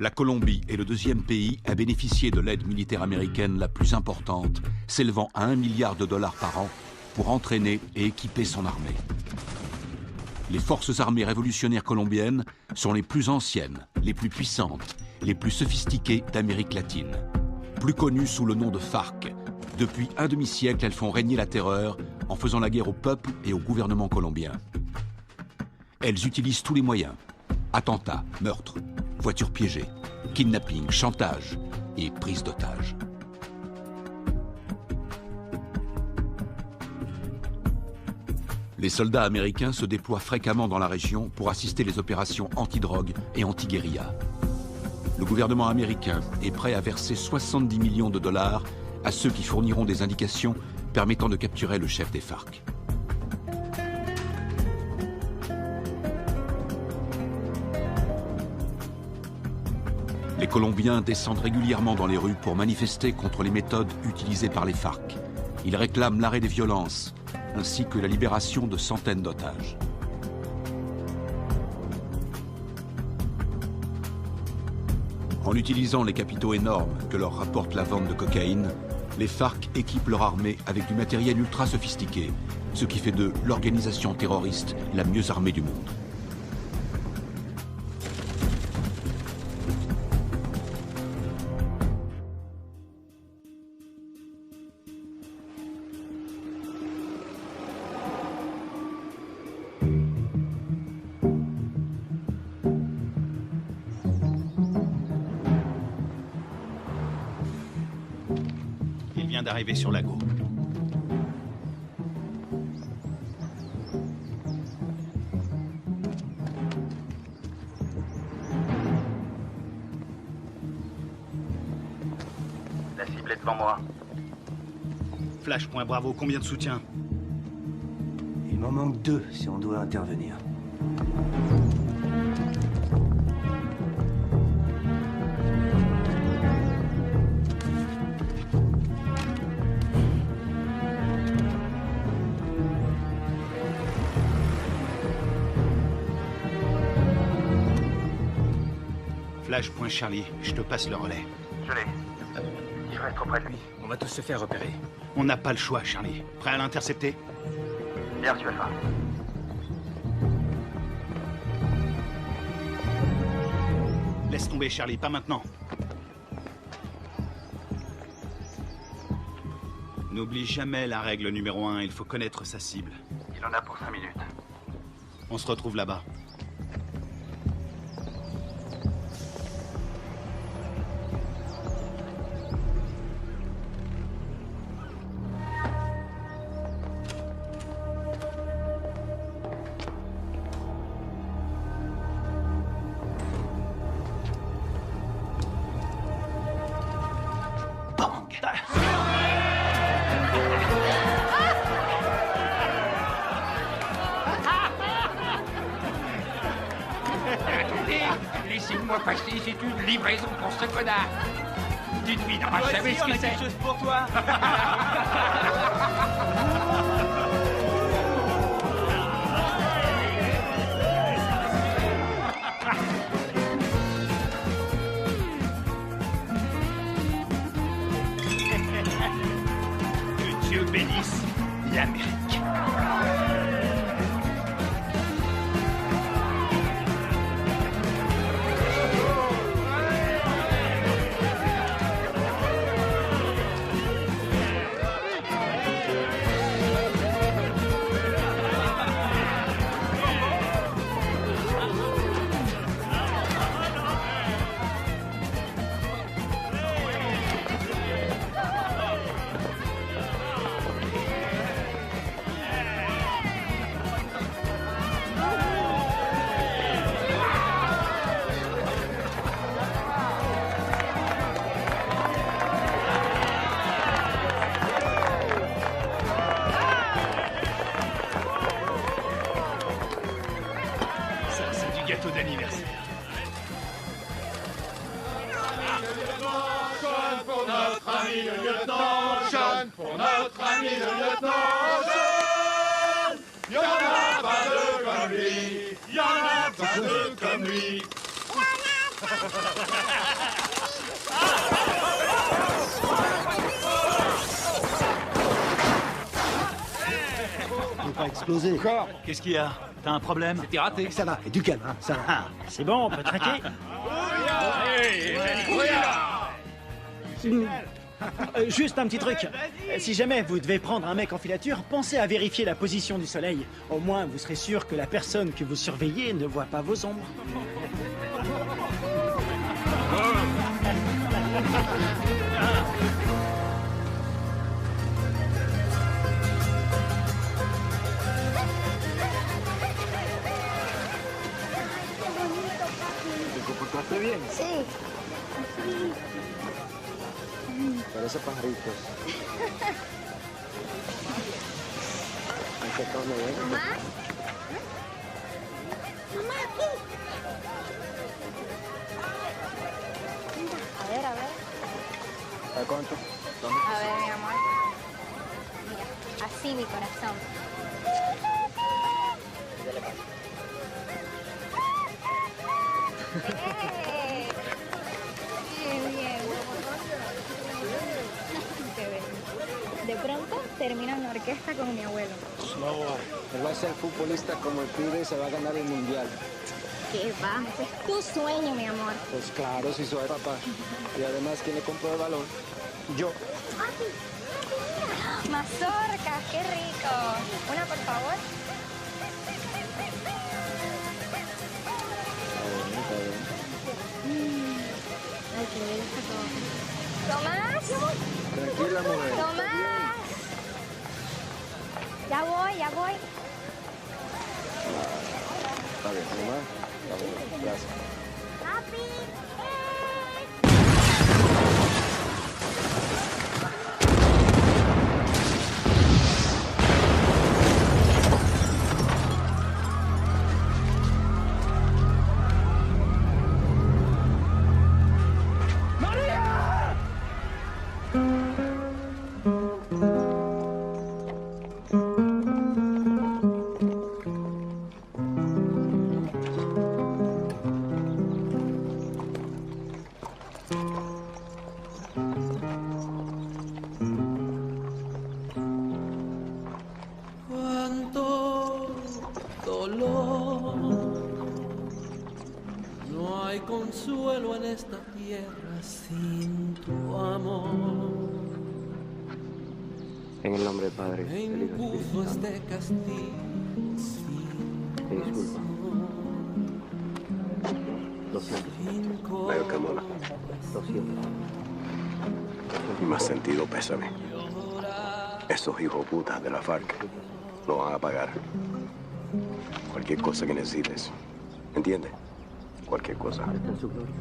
La Colombie est le deuxième pays à bénéficier de l'aide militaire américaine la plus importante, s'élevant à 1 milliard de dollars par an pour entraîner et équiper son armée. Les forces armées révolutionnaires colombiennes sont les plus anciennes, les plus puissantes, les plus sophistiquées d'Amérique latine. Plus connues sous le nom de FARC, depuis un demi-siècle, elles font régner la terreur en faisant la guerre au peuple et au gouvernement colombien. Elles utilisent tous les moyens: attentats, meurtres, voitures piégées, kidnapping, chantage et prise d'otages. Les soldats américains se déploient fréquemment dans la région pour assister les opérations anti-drogue et anti-guérilla. Le gouvernement américain est prêt à verser 70 millions de dollars à ceux qui fourniront des indications permettant de capturer le chef des FARC. Les Colombiens descendent régulièrement dans les rues pour manifester contre les méthodes utilisées par les FARC. Ils réclament l'arrêt des violences, ainsi que la libération de centaines d'otages. En utilisant les capitaux énormes que leur rapporte la vente de cocaïne, les FARC équipent leur armée avec du matériel ultra sophistiqué, ce qui fait d'eux l'organisation terroriste la mieux armée du monde. D'arriver sur Lago. La cible est devant moi. Flash, point Bravo, combien de soutien? Il m'en manque 2 si on doit intervenir. Flash, point Charlie, je te passe le relais. Je l'ai. Je reste auprès de lui. On va tous se faire repérer. On n'a pas le choix, Charlie. Prêt à l'intercepter? Bien reçu, Alpha. Laisse tomber, Charlie, pas maintenant. N'oublie jamais la règle numéro 1, il faut connaître sa cible. Il en a pour 5 minutes. On se retrouve là-bas. Laissez-moi passer, c'est une livraison pour ce connard. Dites-lui, non, je savais ce que c'est. Chose pour toi. Que Dieu bénisse l'Amérique. Gâteau d'anniversaire. Jeune pour notre ami le lieutenant, jeune pour notre ami le lieutenant, jeune. Y'en a pas deux comme lui, y'en a pas deux comme lui. Y'en a Faut pas exploser. Encore. Qu'est-ce qu'il y a? T'as un problème? T'es raté. Ça va, et du calme, hein, ça va. Ah, c'est bon, on peut traquer. Juste un petit truc. Si jamais vous devez prendre un mec en filature, pensez à vérifier la position du soleil. Au moins, vous serez sûr que la personne que vous surveillez ne voit pas vos ombres. ¿Te comportaste bien? Sí. Parece pajaritos. Mamá. Mamá, aquí. A ver, a ver. ¿A cuánto? A ver, mi amor. Mira, así mi corazón. ¡Eh! Bien, bien. Qué bien. De pronto termino en la orquesta con mi abuelo. No, él va a ser futbolista como el pibe y se va a ganar el mundial. ¿Qué va? Ese es tu sueño, mi amor. Pues claro, si soy papá. Y además, ¿quién le compró el balón? Yo. Mazorcas, qué rico. Una, por favor. Ay, qué bien está todo. ¿Tomás? Tranquila, mujer. ¡Tomás! Ya voy, ya voy. Está bien, mamá. Está bien, gracias. ¡Papi! Cuánto dolor, no hay consuelo en esta tierra sin tu amor. En el nombre del Padre, Me del Hijo y del impuso Espíritu Santo. este castigo sin Te disculpa. Lo siento. Mayor Carmona. Lo siento. Y más sentido pésame. Esos hijos putas de la FARC lo van a pagar. Cualquier cosa que necesites. ¿Entiendes? Cualquier cosa. Está en su gloria.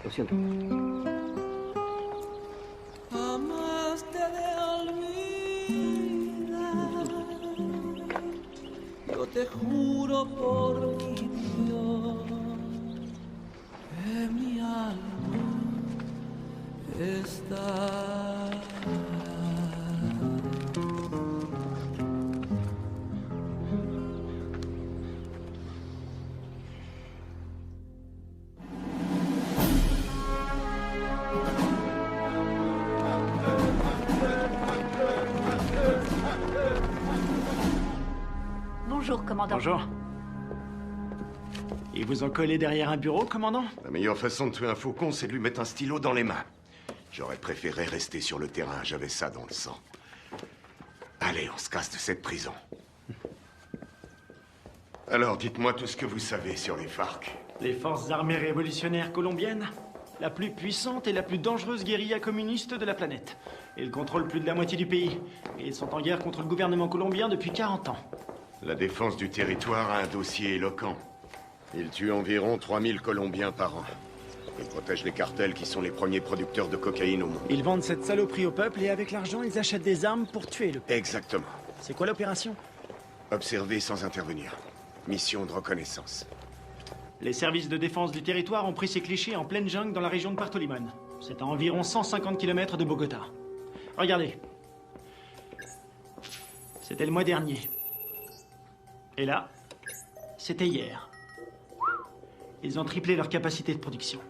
Lo siento. jamás te de olvidar. Yo te juro por mi Dios que mi alma está. Bonjour, commandant. Bonjour. Ils vous ont collé derrière un bureau, commandant? La meilleure façon de tuer un faucon, c'est de lui mettre un stylo dans les mains. J'aurais préféré rester sur le terrain, j'avais ça dans le sang. Allez, on se casse de cette prison. Alors, dites-moi tout ce que vous savez sur les FARC. Les forces armées révolutionnaires colombiennes, la plus puissante et la plus dangereuse guérilla communiste de la planète. Ils contrôlent plus de la moitié du pays. Et ils sont en guerre contre le gouvernement colombien depuis 40 ans. La défense du territoire a un dossier éloquent. Ils tuent environ 3000 Colombiens par an. Ils protègent les cartels qui sont les premiers producteurs de cocaïne au monde. Ils vendent cette saloperie au peuple et avec l'argent, ils achètent des armes pour tuer le peuple. Exactement. C'est quoi l'opération? Observer sans intervenir. Mission de reconnaissance. Les services de défense du territoire ont pris ces clichés en pleine jungle dans la région de Puerto Limón. C'est à environ 150 km de Bogota. Regardez. C'était le mois dernier. Et là, c'était hier. Ils ont triplé leur capacité de production.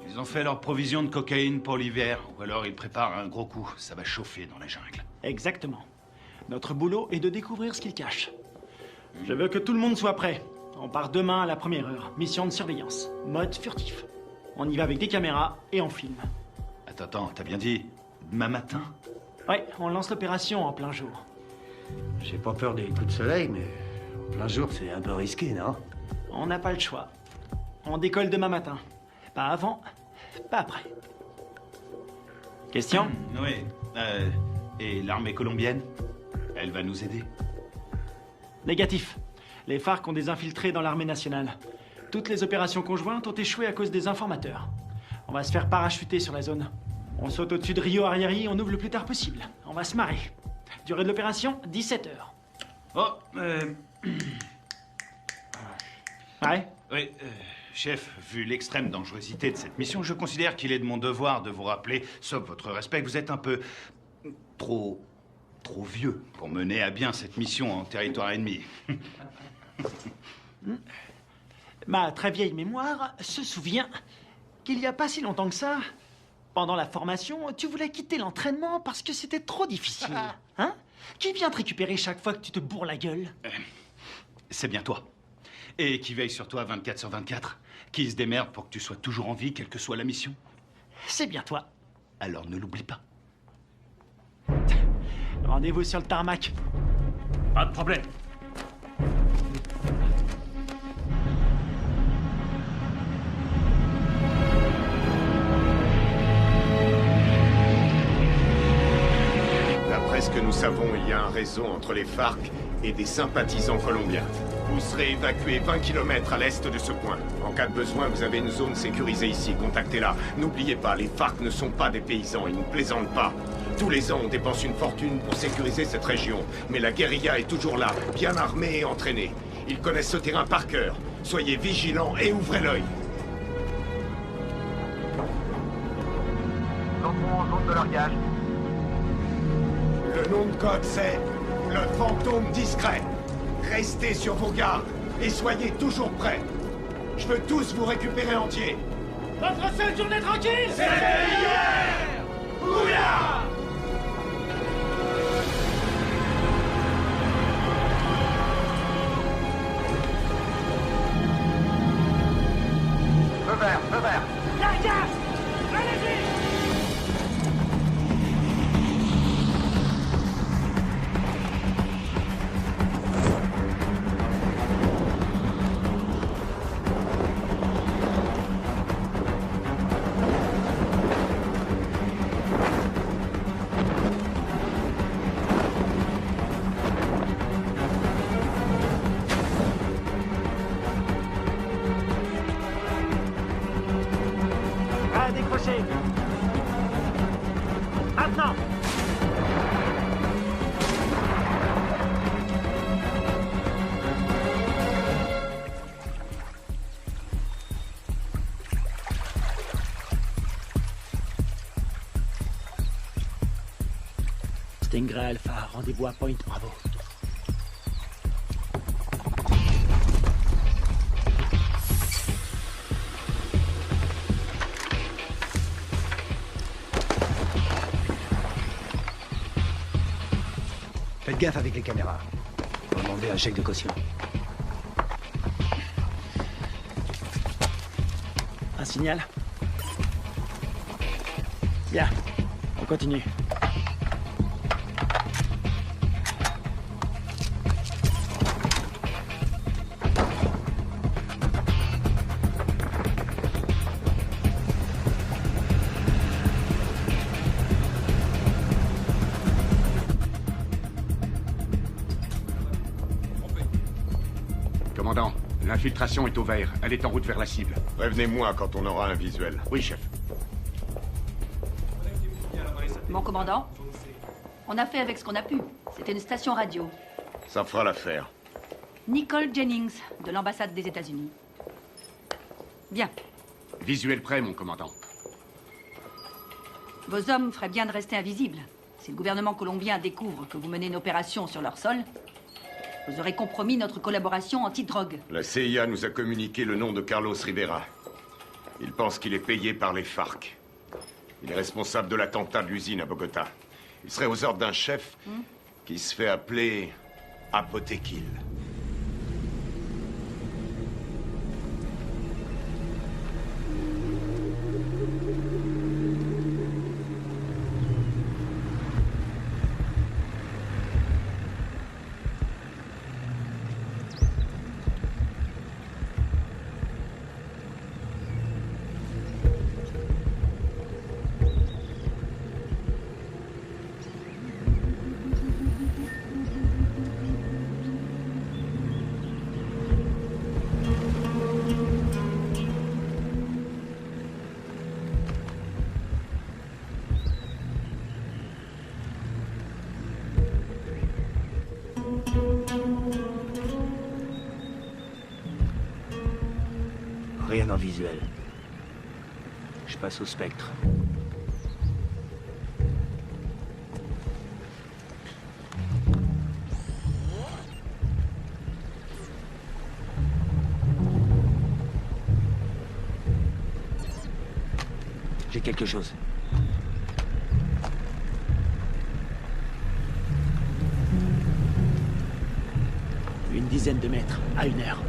Ils ont fait leur provision de cocaïne pour l'hiver, ou alors ils préparent un gros coup. Ça va chauffer dans la jungle. Exactement. Notre boulot est de découvrir ce qu'ils cachent. Je veux que tout le monde soit prêt. On part demain à la première heure. Mission de surveillance. Mode furtif. On y va avec des caméras et on filme. Attends, t'as bien dit demain matin? Ouais, on lance l'opération en plein jour. J'ai pas peur des coups de soleil, mais en plein jour, c'est un peu risqué, non? On n'a pas le choix. On décolle demain matin. Pas avant, pas après. Question? Oui. Et l'armée colombienne? Elle va nous aider? Négatif. Les FARC ont des infiltrés dans l'armée nationale. Toutes les opérations conjointes ont échoué à cause des informateurs. On va se faire parachuter sur la zone. On saute au-dessus de Rio Arrieri, on ouvre le plus tard possible. On va se marrer. Durée de l'opération, 17 heures. Oh, Ouais? Oui, chef, vu l'extrême dangerosité de cette mission, je considère qu'il est de mon devoir de vous rappeler, sauf votre respect, que vous êtes un peu trop vieux pour mener à bien cette mission en territoire ennemi. Ma très vieille mémoire se souvient qu'il n'y a pas si longtemps que ça, pendant la formation, tu voulais quitter l'entraînement parce que c'était trop difficile. Hein? Qui vient te récupérer chaque fois que tu te bourres la gueule? C'est bien toi. Et qui veille sur toi 24/24. Qui se démerde pour que tu sois toujours en vie, quelle que soit la mission. C'est bien toi. Alors ne l'oublie pas. Rendez-vous sur le tarmac. Pas de problème. D'après ce que nous savons, il y a un réseau entre les FARC et des sympathisants colombiens. Vous serez évacué 20 km à l'est de ce point. En cas de besoin, vous avez une zone sécurisée ici. Contactez-la. N'oubliez pas, les FARC ne sont pas des paysans. Ils ne plaisantent pas. Tous les ans, on dépense une fortune pour sécuriser cette région. Mais la guérilla est toujours là, bien armée et entraînée. Ils connaissent ce terrain par cœur. Soyez vigilants et ouvrez l'œil. Nous entrons en zone de largage. Le nom de code, c'est le fantôme discret. Restez sur vos gardes et soyez toujours prêts. Je veux tous vous récupérer entiers. Votre seule journée tranquille, C'était hier! Oula! Feu vert, feu vert. Largage! Allez-y! À décrocher. Maintenant. Stingray Alpha, rendez-vous à Point Bravo. Faites gaffe avec les caméras. Faut demander un chèque de caution. Un signal? Bien, on continue. Commandant, l'infiltration est au vert. Elle est en route vers la cible. Prévenez-moi quand on aura un visuel. Oui, chef. Mon commandant, on a fait avec ce qu'on a pu. C'était une station radio. Ça fera l'affaire. Nicole Jennings, de l'ambassade des États-Unis. Bien. Visuel prêt, mon commandant. Vos hommes feraient bien de rester invisibles. Si le gouvernement colombien découvre que vous menez une opération sur leur sol, Vous aurez compromis notre collaboration anti-drogue. La CIA nous a communiqué le nom de Carlos Rivera. Il pense qu'il est payé par les FARC. Il est responsable de l'attentat de l'usine à Bogota. Il serait aux ordres d'un chef qui se fait appeler Apotekil. Rien en visuel. Je passe au spectre. J'ai quelque chose. Une dizaine de mètres, à 1 heure.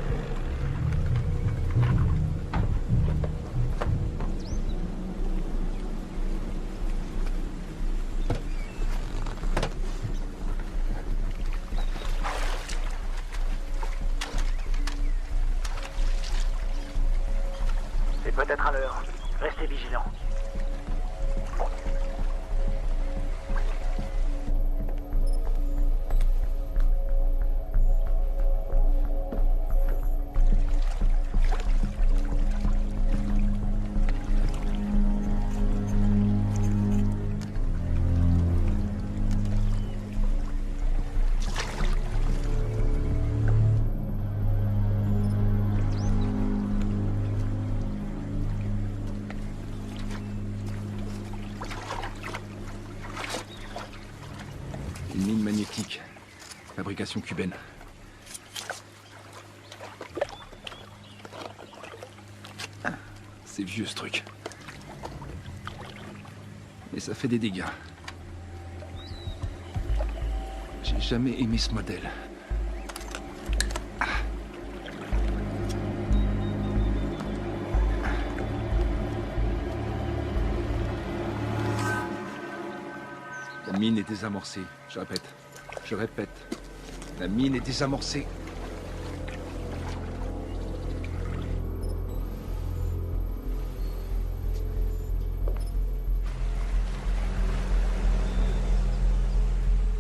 C'est peut-être à l'heure. Restez vigilants. Une mine magnétique. Fabrication cubaine. C'est vieux ce truc. Mais ça fait des dégâts. J'ai jamais aimé ce modèle. La mine est désamorcée. Je répète. Je répète. La mine est désamorcée.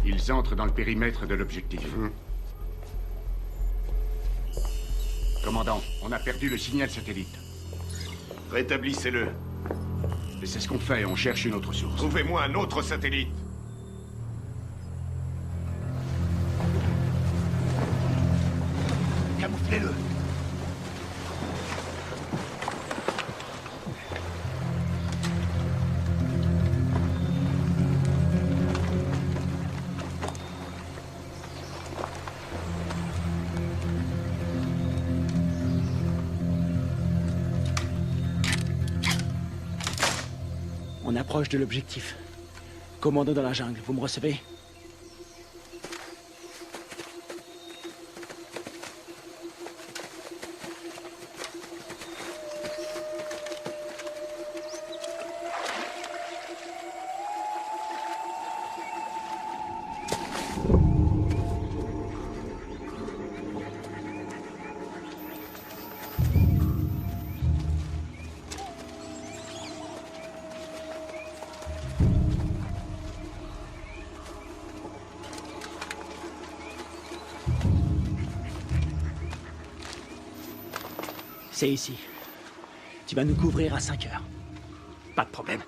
Ils entrent dans le périmètre de l'objectif. Commandant, on a perdu le signal satellite. Rétablissez-le. Et c'est ce qu'on fait, on cherche une autre source. Trouvez-moi un autre satellite. Camouflez-le. On approche de l'objectif. Commando dans la jungle, vous me recevez? C'est ici. Tu vas nous couvrir à 5 heures. Pas de problème.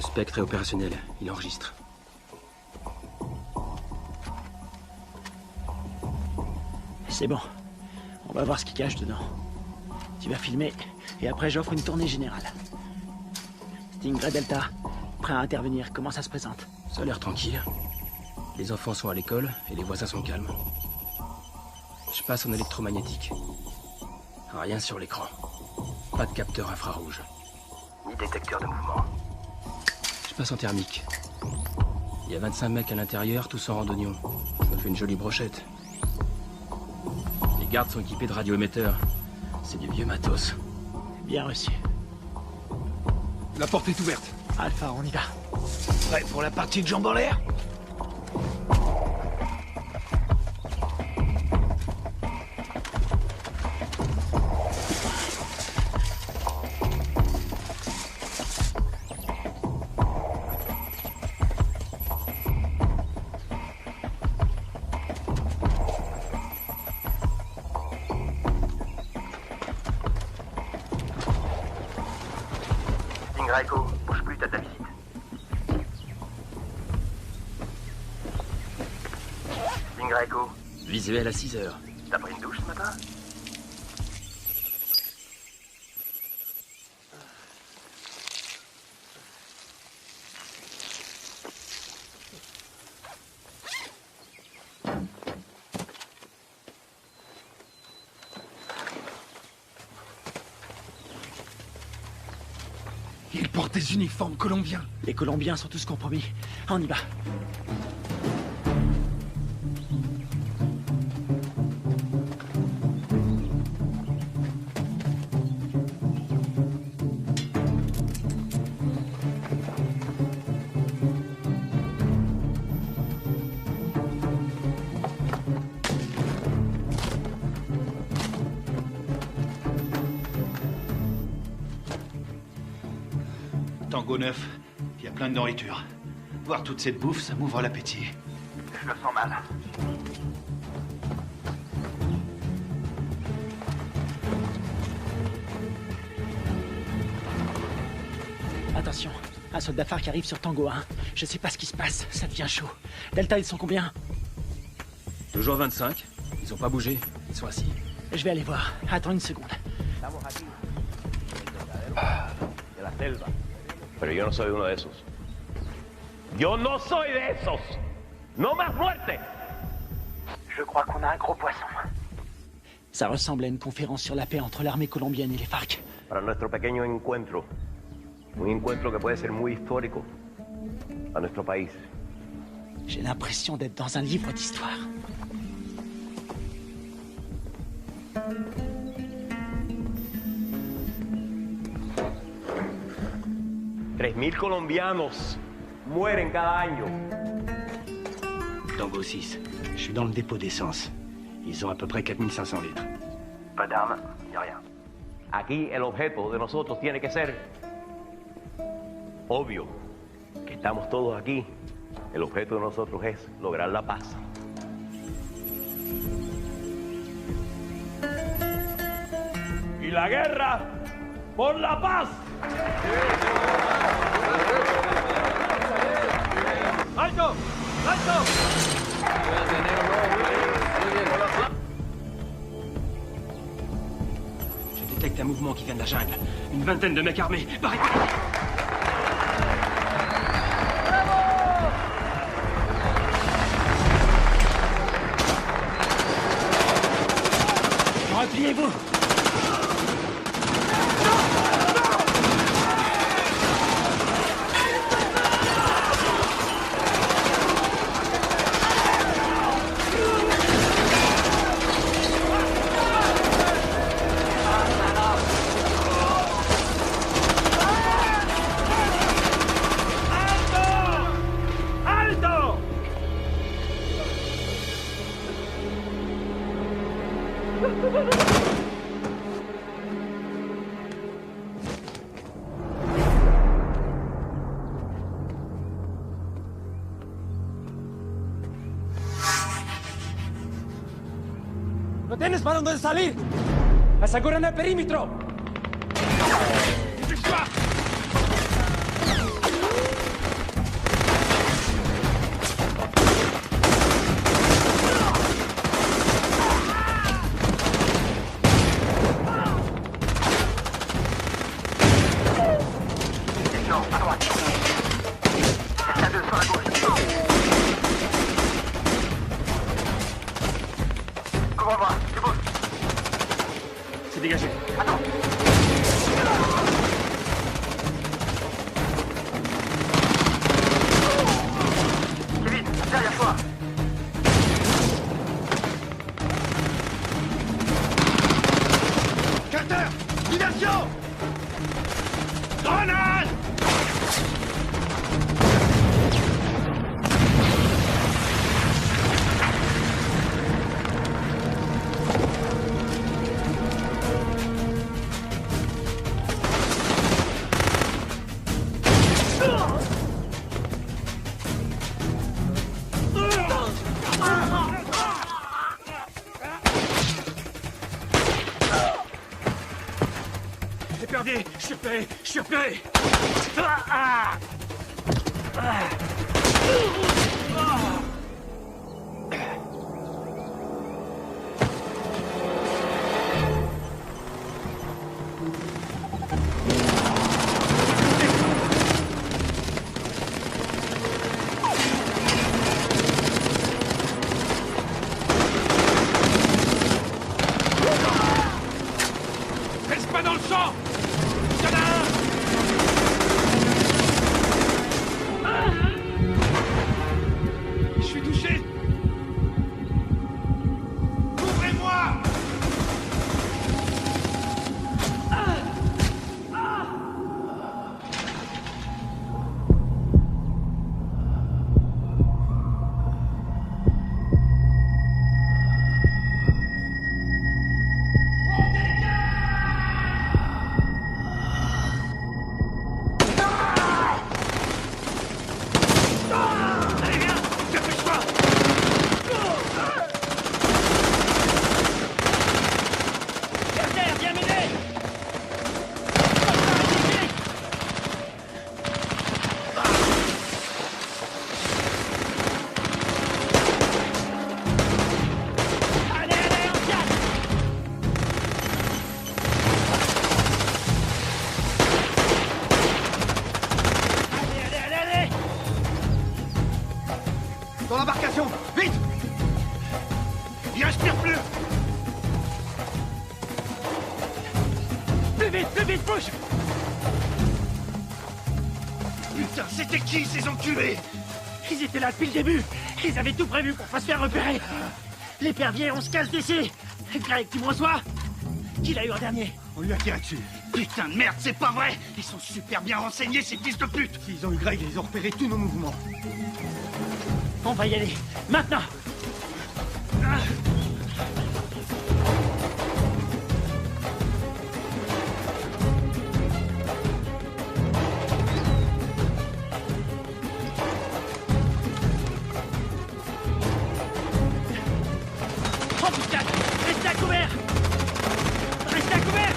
Le spectre est opérationnel. Il enregistre. C'est bon. On va voir ce qu'il cache dedans. Tu vas filmer, et après j'offre une tournée générale. Stingray Delta, prêt à intervenir. Comment ça se présente? Ça a l'air tranquille. Les enfants sont à l'école, et les voisins sont calmes. Je passe en électromagnétique. Rien sur l'écran. Pas de capteur infrarouge. Ni détecteur de mouvement. Je passe en thermique. Il y a 25 mecs à l'intérieur, tous en randonnion. Ça fait une jolie brochette. Les gardes sont équipés de radioémetteurs. C'est du vieux matos. Bien reçu. La porte est ouverte. Alpha, on y va. Prêt pour la partie de jambes en l'air? Stingray Echo, bouge plus, t'as de la visite. Stingray Echo, Visuel à 6 heures. t'as pris une douche ce matin? Ils portent des uniformes colombiens. Les Colombiens sont tous compromis. On y va. Tango 9, il y a plein de nourriture. Voir toute cette bouffe, ça m'ouvre l'appétit. Je le sens mal. Attention, un soldat phare qui arrive sur Tango 1. Je sais pas ce qui se passe, ça devient chaud. Delta, ils sont combien? Toujours 25. Ils ont pas bougé. Ils sont assis. Je vais aller voir. Attends une seconde. De la selva. Pero yo no soy uno de esos. Yo no soy de esos. No más muerte. Je crois qu'on a un gros poisson. Ça ressemble à une conférence sur la paix entre l'armée colombienne et les FARC. Para nuestro pequeño encuentro. Un encuentro que puede ser muy histórico a nuestro país. J'ai l'impression d'être dans un livre d'histoire. $3,000 colombianos mueren cada año. Tango 6, je suis dans le dépôt d'essence. Ils ont à peu près 4500 litres. Pas d'armes, ni rien. Aquí el objeto de nosotros tiene que ser obvio. Que estamos todos aquí. El objeto de nosotros es lograr la paz. Y la guerra por la paz. ¡Alto! ¡Alto! Je détecte un mouvement qui vient de la jungle. Une vingtaine de mecs armés. Barricade! Repliez-vous! ¿No tienes para dónde salir? ¡Aseguren el perímetro! c'est dégagé. Attends. Kevin, derrière toi. Carter! Diversion! Grenade! J'ai perdu. Je suis repéré. Reste pas dans le champ! Il y en a un! Je suis touché! Ouvrez-moi! Allez, viens! Dépêche-toi! Carter, viens m'aider! Allez, allez, on tient! Allez! Dans l'embarcation! Vite! Il respire plus! Plus vite, bouge! Putain, c'était qui ces enculés? Ils étaient là depuis le début. Ils avaient tout prévu pour pas se faire repérer. L'épervier, on se casse d'ici. Greg, tu me reçois? Qui l'a eu en dernier? On lui a tiré dessus. Putain de merde, c'est pas vrai! Ils sont super bien renseignés, ces fils de pute! S'ils ont eu Greg, ils ont repéré tous nos mouvements. On va y aller. Maintenant. Oh putain! Restez à couvert! Restez à couvert!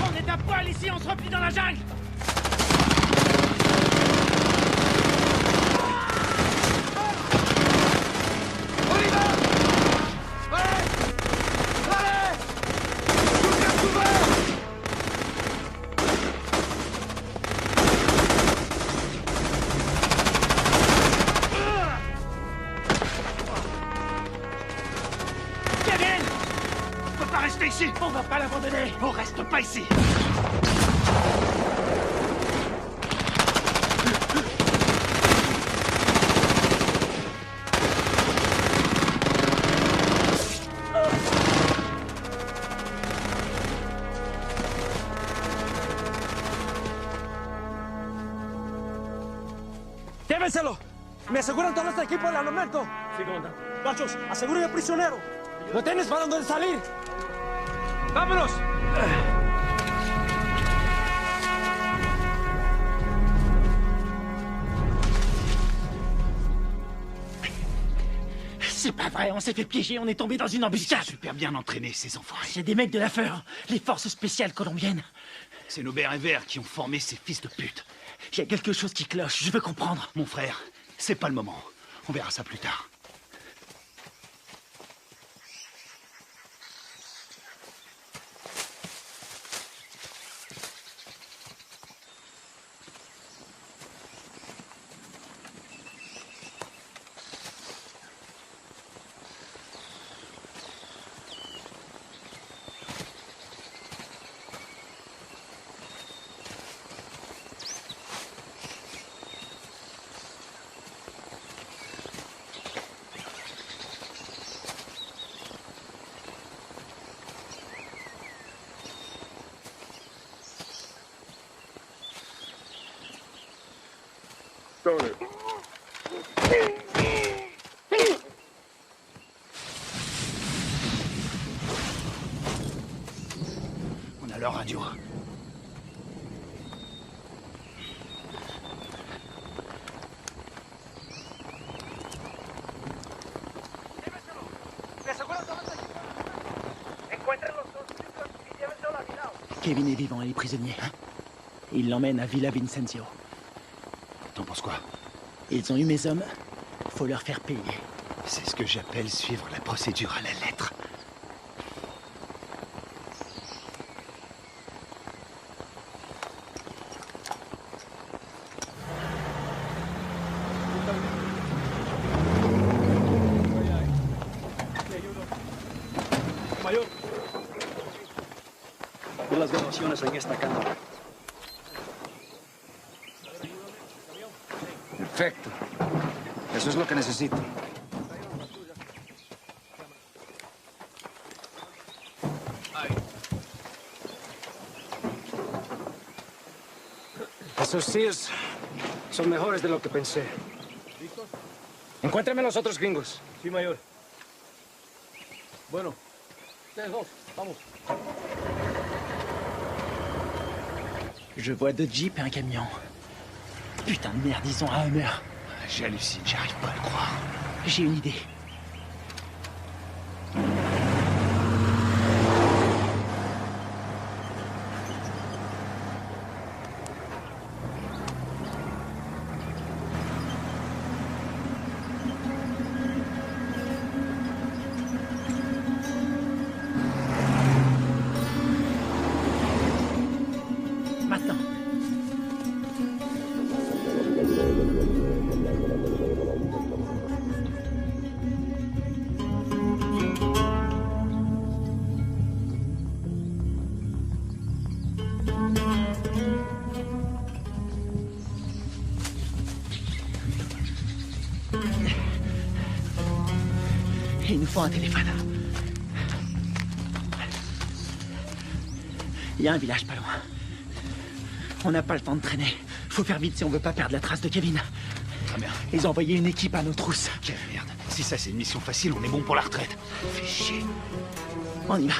On est à poil ici, on se replie dans la jungle! On y va! Allez! Allez! Tout bien couvert! Kevin! On peut pas rester ici! On va pas l'abandonner! On reste pas ici! ¡Llévenselo! Me aseguran todo este equipo del armamento. Sí, comandante. Machos, aseguren al prisionero. ¿No tienes para dónde salir? ¡Vámonos! C'est pas vrai, on s'est fait piéger, on est tombé dans une embuscade. Super bien entraînés, ces enfoirés. C'est des mecs de la FEUR, les forces spéciales colombiennes. C'est nos bérets verts qui ont formé ces fils de pute. Il y a quelque chose qui cloche, je veux comprendre. Mon frère, c'est pas le moment. On verra ça plus tard. Stoner. On a leur radio. Kevin est vivant et est prisonnier. Il l'emmène à Villa Vincenzio. T'en penses quoi? Ils ont eu mes hommes. Faut leur faire payer. C'est ce que j'appelle suivre la procédure à la lettre. Mayor, vi las grabaciones en esta cámara. Perfecto. Eso es lo que necesito. Esos Sears son mejores de lo que pensé. Encuéntrame los otros gringos. Sí, mayor. Bueno, ustedes dos, vamos. Je vois deux jeeps et un camion. Putain de merde, ils ont un Hummer. J'hallucine, j'arrive pas à le croire. J'ai une idée. Maintenant. Il nous faut un téléphone. Il y a un village pas loin. On n'a pas le temps de traîner. Faut faire vite si on veut pas perdre la trace de Kevin. Ah merde. Ils ont envoyé une équipe à nos trousses. Quelle merde. Si ça c'est une mission facile, on est bon pour la retraite. Fais chier. On y va.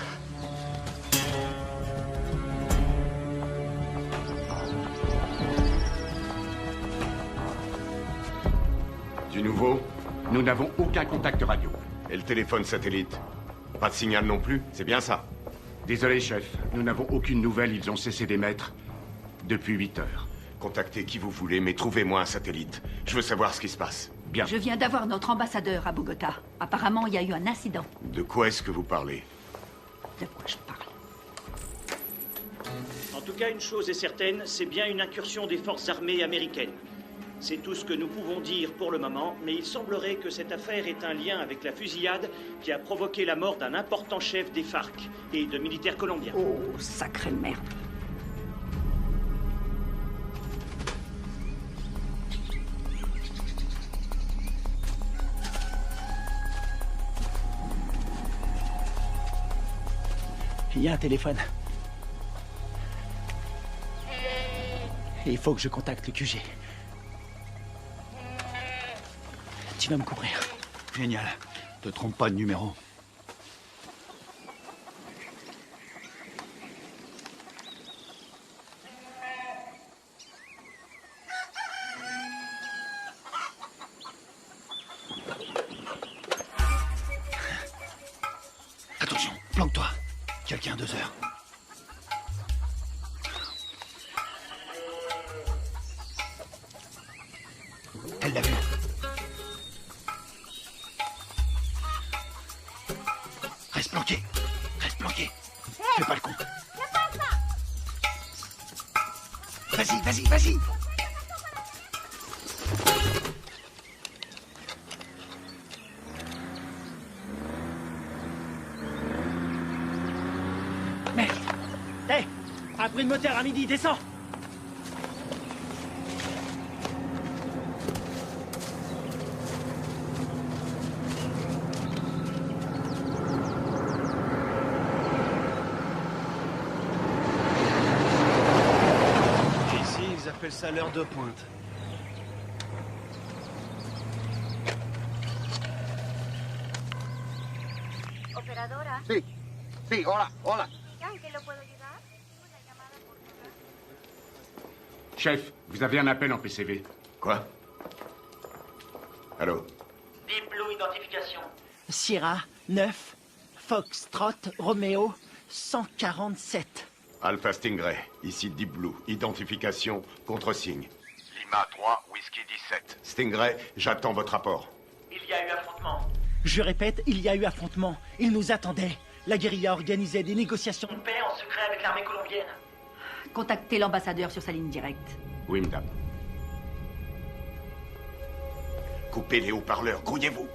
Du nouveau? Nous n'avons aucun contact radio. Et le téléphone satellite? Pas de signal non plus, c'est bien ça? Désolé, chef. Nous n'avons aucune nouvelle. Ils ont cessé d'émettre depuis 8 heures. Contactez qui vous voulez, mais trouvez-moi un satellite. Je veux savoir ce qui se passe. Bien. Je viens d'avoir notre ambassadeur à Bogota. Apparemment, il y a eu un incident. De quoi est-ce que vous parlez? De quoi je parle? En tout cas, une chose est certaine, c'est bien une incursion des forces armées américaines. C'est tout ce que nous pouvons dire pour le moment, mais il semblerait que cette affaire ait un lien avec la fusillade qui a provoqué la mort d'un important chef des FARC et de militaires colombiens. Oh, sacrée merde. Il y a un téléphone. Il faut que je contacte le QG. Tu vas me couvrir. Génial. Te trompe pas de numéro. Attention, planque-toi. Quelqu'un à 2 heures. Elle l'a vu. Reste planqué. Reste planqué. Fais pas le con. Vas-y, vas-y, vas-y. Merde. Hé, un bruit de moteur à midi, descends. Ici, ils appellent ça l'heure de pointe. Sí. Sí, hola, hola. Chef, vous avez un appel en PCV. Quoi? Allô? Deep Blue Identification. Sierra 9, Foxtrot, Romeo 147. Alpha Stingray, ici Deep Blue. Identification, contre-signe. Lima 3, Whisky 17. Stingray, j'attends votre rapport. Il y a eu affrontement. Je répète, il y a eu affrontement. Ils nous attendaient. La guérilla organisait des négociations de paix en secret avec l'armée colombienne. Contactez l'ambassadeur sur sa ligne directe. Oui, madame. Coupez les haut-parleurs, grouillez-vous.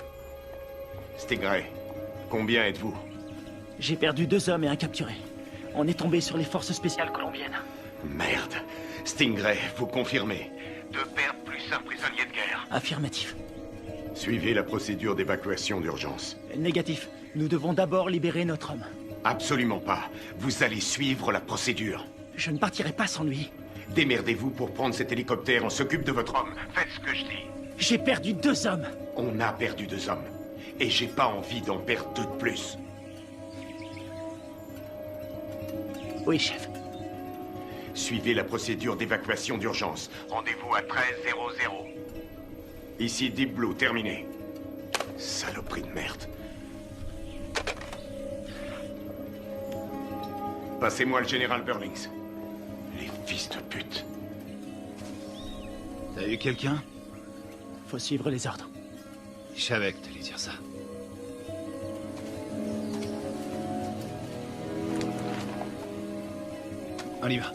Stingray, combien êtes-vous? J'ai perdu 2 hommes et un capturé. On est tombé sur les forces spéciales colombiennes. Merde. Stingray, vous confirmez? 2 pertes plus un prisonnier de guerre. Affirmatif. Suivez la procédure d'évacuation d'urgence. Négatif. Nous devons d'abord libérer notre homme. Absolument pas. Vous allez suivre la procédure. Je ne partirai pas sans lui. Démerdez-vous pour prendre cet hélicoptère. On s'occupe de votre homme. Faites ce que je dis. J'ai perdu 2 hommes. On a perdu 2 hommes. Et j'ai pas envie d'en perdre 2 de plus. Oui, chef. Suivez la procédure d'évacuation d'urgence. Rendez-vous à 13:00. Ici Deep Blue, terminé. Saloperie de merde. Passez-moi le général Burlings. Les fils de pute. T'as eu quelqu'un? Faut suivre les ordres. Je savais que t'allais dire ça. On y va.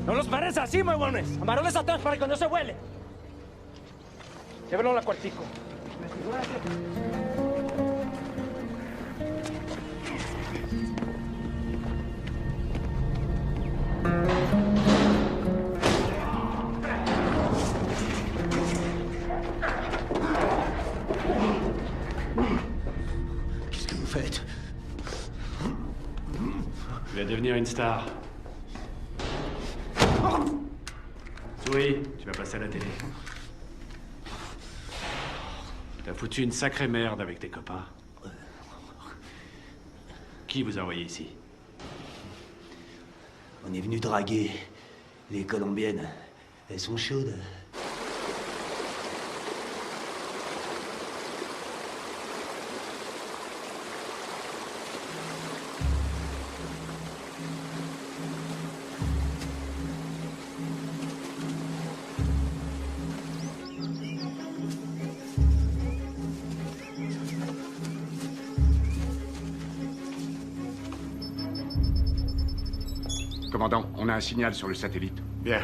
¡No los pares así, huevones! ¡Amarroles a todos para que no se vuele! Llévenlo al cuartico. Qu'est-ce que vous faites? Tu vas devenir une star. Oui, tu vas passer à la télé. T'as foutu une sacrée merde avec tes copains. Qui vous a envoyé ici? On est venu draguer les Colombiennes. Elles sont chaudes. Commandant, on a un signal sur le satellite. Bien.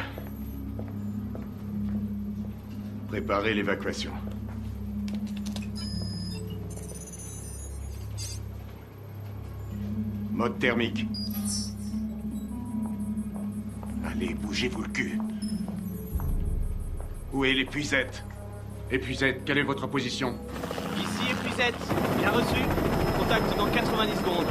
Préparez l'évacuation. Mode thermique. Allez, bougez-vous le cul. Où est l'épuisette? Épuisette, quelle est votre position? Ici épuisette. Bien reçu. Contact dans 90 secondes.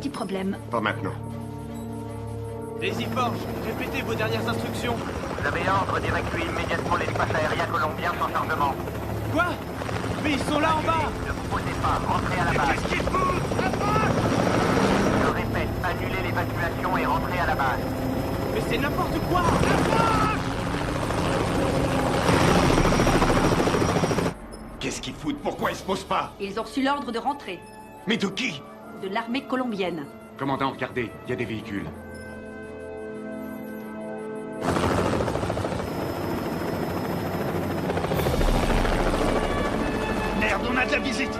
petit problème. Pas maintenant. Daisy Forge, répétez vos dernières instructions. Vous avez ordre d'évacuer immédiatement l'espace aérien colombien sans chargement. Quoi? Mais ils sont là en bas! Ne vous posez pas, rentrez à la base. Qu'est-ce qu'il fout? Je répète, annulez l'évacuation et rentrez à la base. Mais c'est n'importe quoi! Qu'est-ce qu'ils foutent? Pourquoi ils se posent pas? Ils ont reçu l'ordre de rentrer. Mais de qui? De l'armée colombienne. Commandant, regardez, il y a des véhicules. Merde, on a de la visite!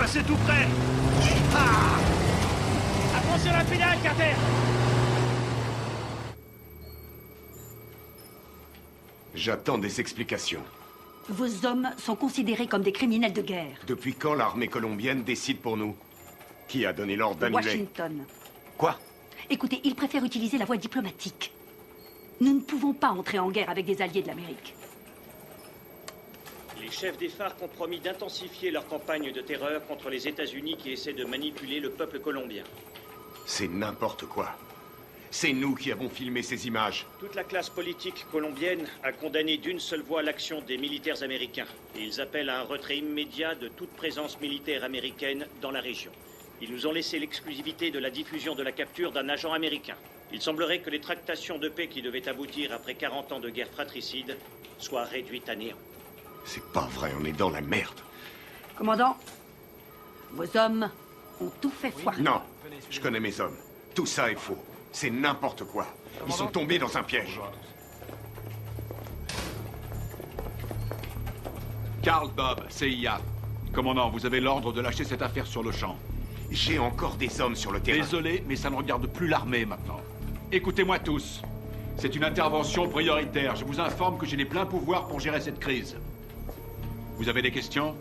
C'est tout près. Ah! Attention à la pédale, Carter! J'attends des explications. Vos hommes sont considérés comme des criminels de guerre. Depuis quand l'armée colombienne décide pour nous? Qui a donné l'ordre d'annuler? Washington. Quoi? Écoutez, ils préfèrent utiliser la voie diplomatique. Nous ne pouvons pas entrer en guerre avec des alliés de l'Amérique. Les chefs des FARC ont promis d'intensifier leur campagne de terreur contre les États-Unis qui essaient de manipuler le peuple colombien. C'est n'importe quoi. C'est nous qui avons filmé ces images. Toute la classe politique colombienne a condamné d'une seule voix l'action des militaires américains. Et ils appellent à un retrait immédiat de toute présence militaire américaine dans la région. Ils nous ont laissé l'exclusivité de la diffusion de la capture d'un agent américain. Il semblerait que les tractations de paix qui devaient aboutir après 40 ans de guerre fratricide soient réduites à néant. C'est pas vrai, on est dans la merde. Commandant, vos hommes ont tout fait foirer. Non, je connais mes hommes. Tout ça est faux. C'est n'importe quoi. Ils sont tombés dans un piège. Carl Bob, CIA. Commandant, vous avez l'ordre de lâcher cette affaire sur le champ. J'ai encore des hommes sur le terrain. Désolé, mais ça ne regarde plus l'armée maintenant. Écoutez-moi tous. C'est une intervention prioritaire. Je vous informe que j'ai les pleins pouvoirs pour gérer cette crise. Vous avez des questions?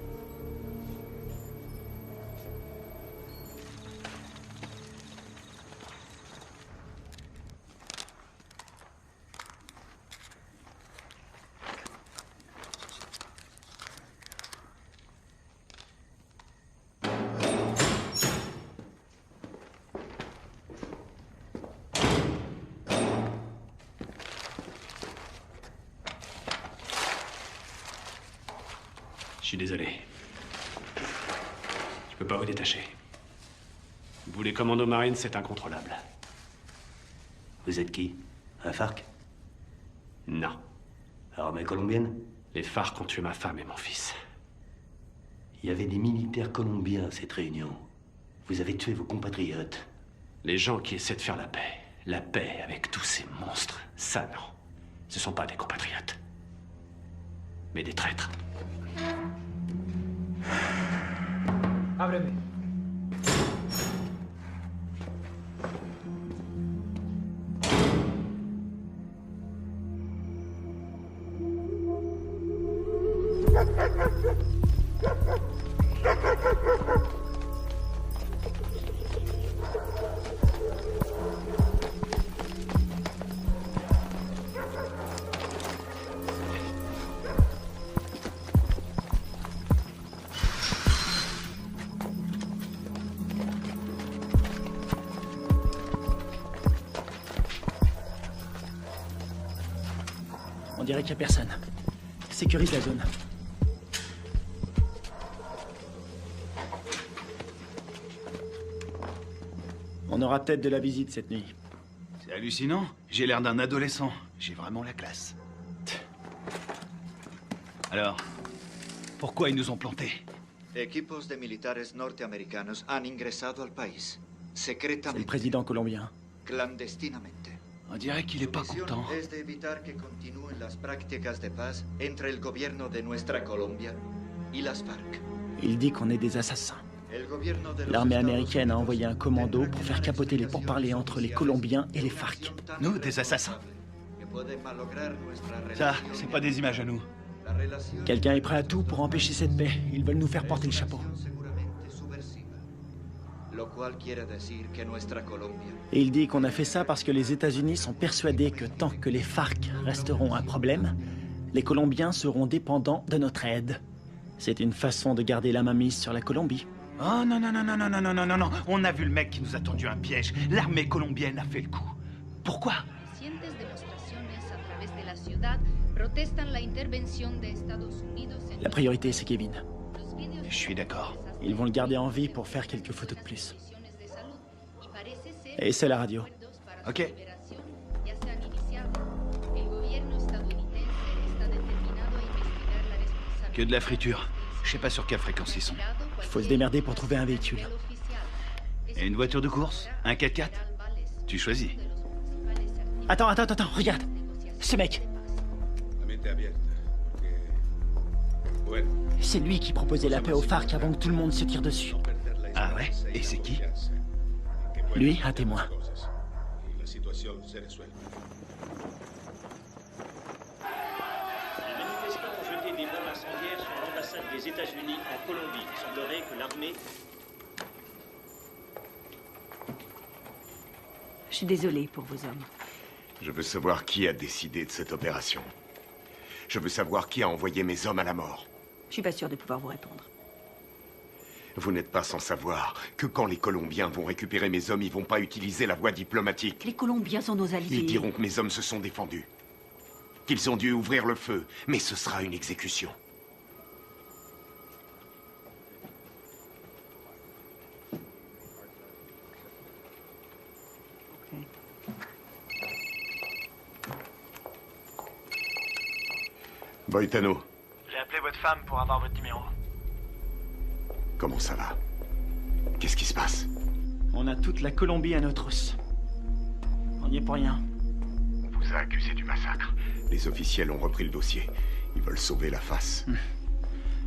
Je suis désolé. Je peux pas vous détacher. Vous, les commandos marines, c'est incontrôlable. Vous êtes qui? Un FARC? Non. Armée colombienne? Les FARC ont tué ma femme et mon fils. Il y avait des militaires colombiens à cette réunion. Vous avez tué vos compatriotes. Les gens qui essaient de faire la paix avec tous ces monstres, ça non. Ce sont pas des compatriotes. Mais des traîtres. Ábreme. On dirait qu'il n'y a personne. Sécurise la zone. On aura peut-être de la visite cette nuit. C'est hallucinant. J'ai l'air d'un adolescent. J'ai vraiment la classe. Alors, pourquoi ils nous ont plantés? Equipos de militares norteamericanos han ingresado al país. C'est le Secretamente. président colombien. Clandestinamente. On dirait qu'il est pas Su misión content. es de evitar que continúen las prácticas de paz entre el gobierno de nuestra Colombia y las FARC. Il dit qu'on est des assassins. El gobierno de los L'armée Estados américaine a envoyé un commando pour faire capoter les pourparlers entre les Colombiens et les FARC. Nous, des assassins. que pueden malograr nuestra Ça, relación c'est pas des images à nous. La relación Quelqu'un est prêt à tout pour empêcher cette paix. Ils veulent nous faire porter le chapeau. seguramente subversiva. Lo cual quiere decir que nuestra Colombia Et il dit qu'on a fait ça parce que les États-Unis sont persuadés que tant que les FARC resteront un problème, les Colombiens seront dépendants de notre aide. C'est une façon de garder la mainmise sur la Colombie. Oh non, non, non, non, non, non, non, non, non, non. On a vu le mec qui nous a tendu un piège. L'armée colombienne a fait le coup. Pourquoi? Recientes demostraciones a través de la ciudad protestan la intervención de Estados Unidos en La priorité, c'est Kevin. los videos Je suis d'accord. Ils vont le garder en vie pour faire quelques photos de plus. de salud y parece ser Et c'est la radio. Ok. ya se han iniciado. El gobierno estadounidense está determinado a investigar la responsabilidad. Que de la friture. Je sais pas sur quelle fréquence ils sont. Il faut se démerder pour trouver un véhicule. Et une voiture de course? Un 4x4? Tu choisis. Attends, regarde. Ce mec, c'est lui qui proposait la paix aux FARC avant que tout le monde se tire dessus. Ah ouais? Et c'est qui? Lui, un témoin. Les manifestants ont jeté des bombes incendiaires sur l'ambassade des États-Unis en Colombie. Il semblerait que l'armée... Je suis désolée pour vos hommes. Je veux savoir qui a décidé de cette opération. Je veux savoir qui a envoyé mes hommes à la mort. Je suis pas sûre de pouvoir vous répondre. Vous n'êtes pas sans savoir que quand les Colombiens vont récupérer mes hommes, ils vont pas utiliser la voie diplomatique. Les Colombiens sont nos alliés. Ils diront que mes hommes se sont défendus. Qu'ils ont dû ouvrir le feu, mais ce sera une exécution. Boitano, J'ai appelé votre femme pour avoir votre numéro. comment ça va? Qu'est-ce qui se passe? On a toute la Colombie à nos trousses. On n'y est pour rien. On vous a accusé du massacre. Les officiels ont repris le dossier. Ils veulent sauver la face.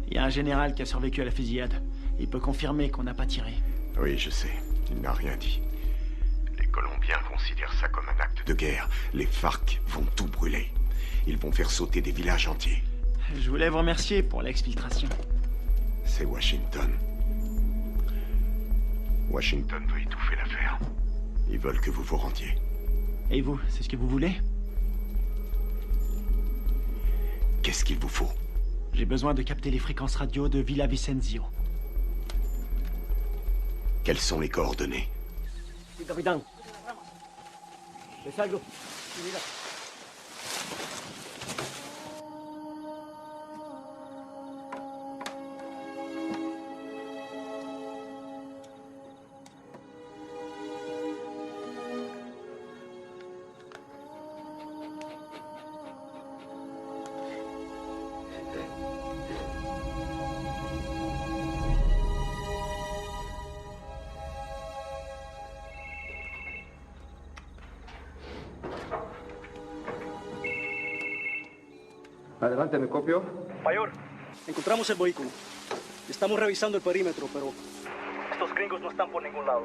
Il y a un général qui a survécu à la fusillade. Il peut confirmer qu'on n'a pas tiré. Oui, je sais. Il n'a rien dit. Les Colombiens considèrent ça comme un acte de guerre. Les FARC vont tout brûler. Ils vont faire sauter des villages entiers. Je voulais vous remercier pour l'exfiltration. C'est Washington. Washington veut étouffer l'affaire. Ils veulent que vous vous rendiez. Et vous, c'est ce que vous voulez? Qu'est-ce qu'il vous faut? J'ai besoin de capter les fréquences radio de Villa Vicenzio. Quelles sont les coordonnées? Sí, capitán. Le salgo. Mira. Adelante, ¿me copio? Mayor, encontramos el vehículo. Estamos revisando el perímetro, pero estos gringos no están por ningún lado.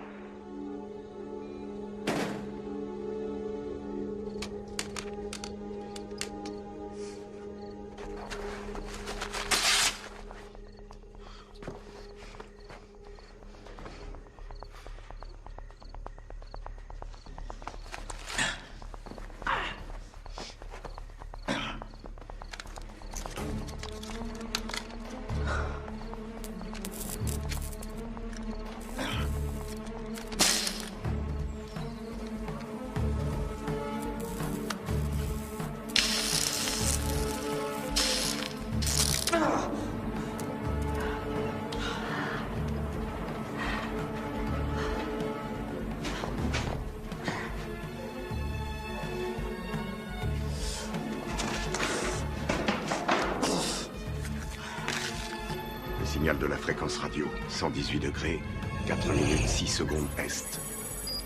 signal de la fréquence radio. 118 degrés, 4 minutes 6 secondes est.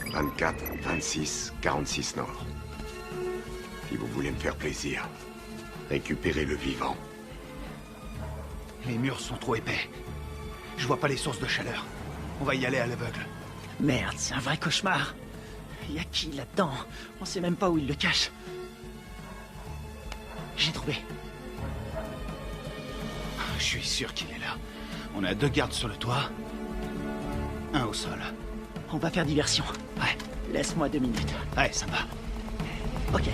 24, 26, 46 nord. Si vous voulez me faire plaisir, récupérez le vivant. Les murs sont trop épais. Je vois pas les sources de chaleur. On va y aller à l'aveugle. Merde, c'est un vrai cauchemar. Y a qui là-dedans? On sait même pas où il le cache. J'ai trouvé. Je suis sûr qu'il est là. On a 2 gardes sur le toit. 1 au sol. On va faire diversion. Ouais, laisse-moi 2 minutes. Ouais, sympa. Ok.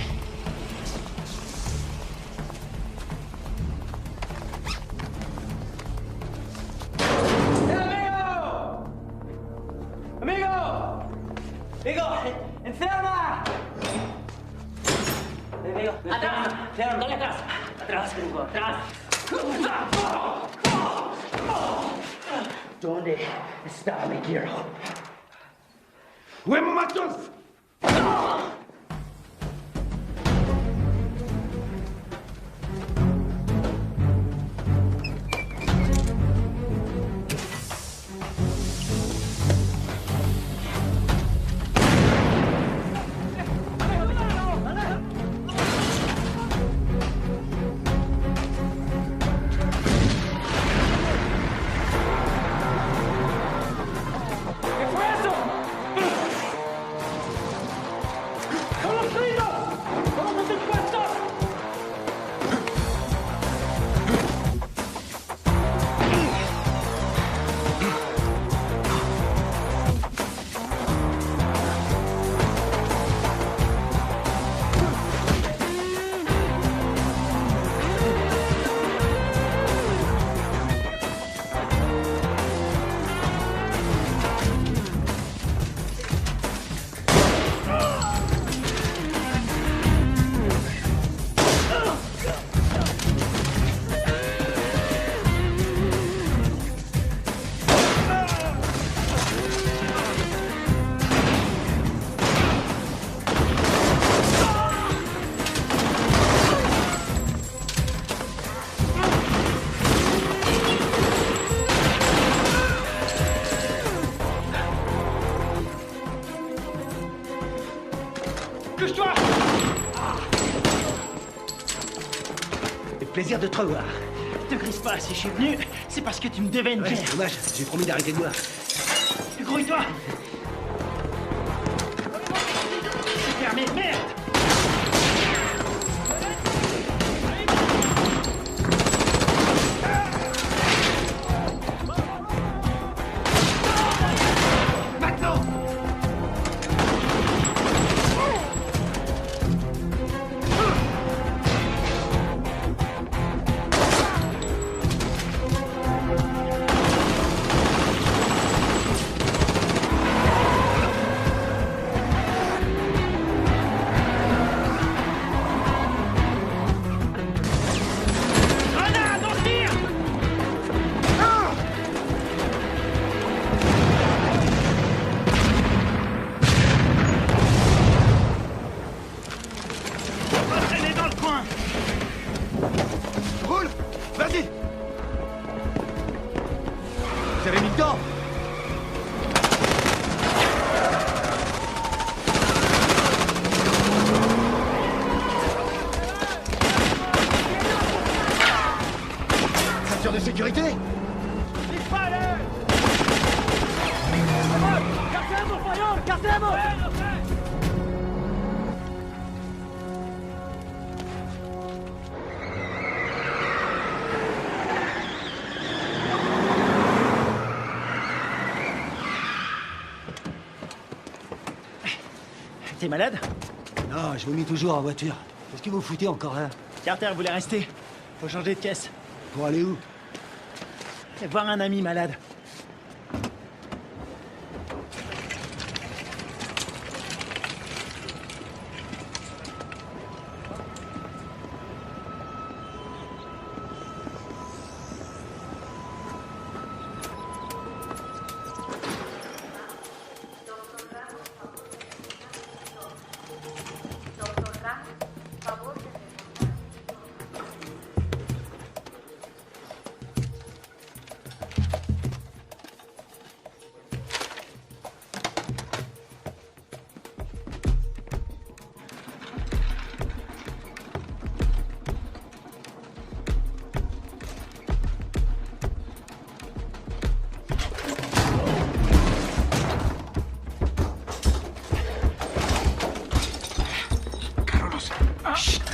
¡Vigo! ¡Enferma! Vigo, atrás, dale atrás. Atrás, Vigo, atrás. ¿Dónde está mi hero? ¡Huemo matos! Plaisir de te revoir. Te grise pas, si je suis venu, c'est parce que tu me devais une bière. Dommage, j'ai promis d'arrêter de boire. Grouille-toi. C'est fermé, merde. De sécurité. T'es malade? Non, je vomis toujours en voiture. Qu'est-ce que vous foutez encore là? Carter voulait rester. Faut changer de caisse. Pour aller où? Voir un ami malade.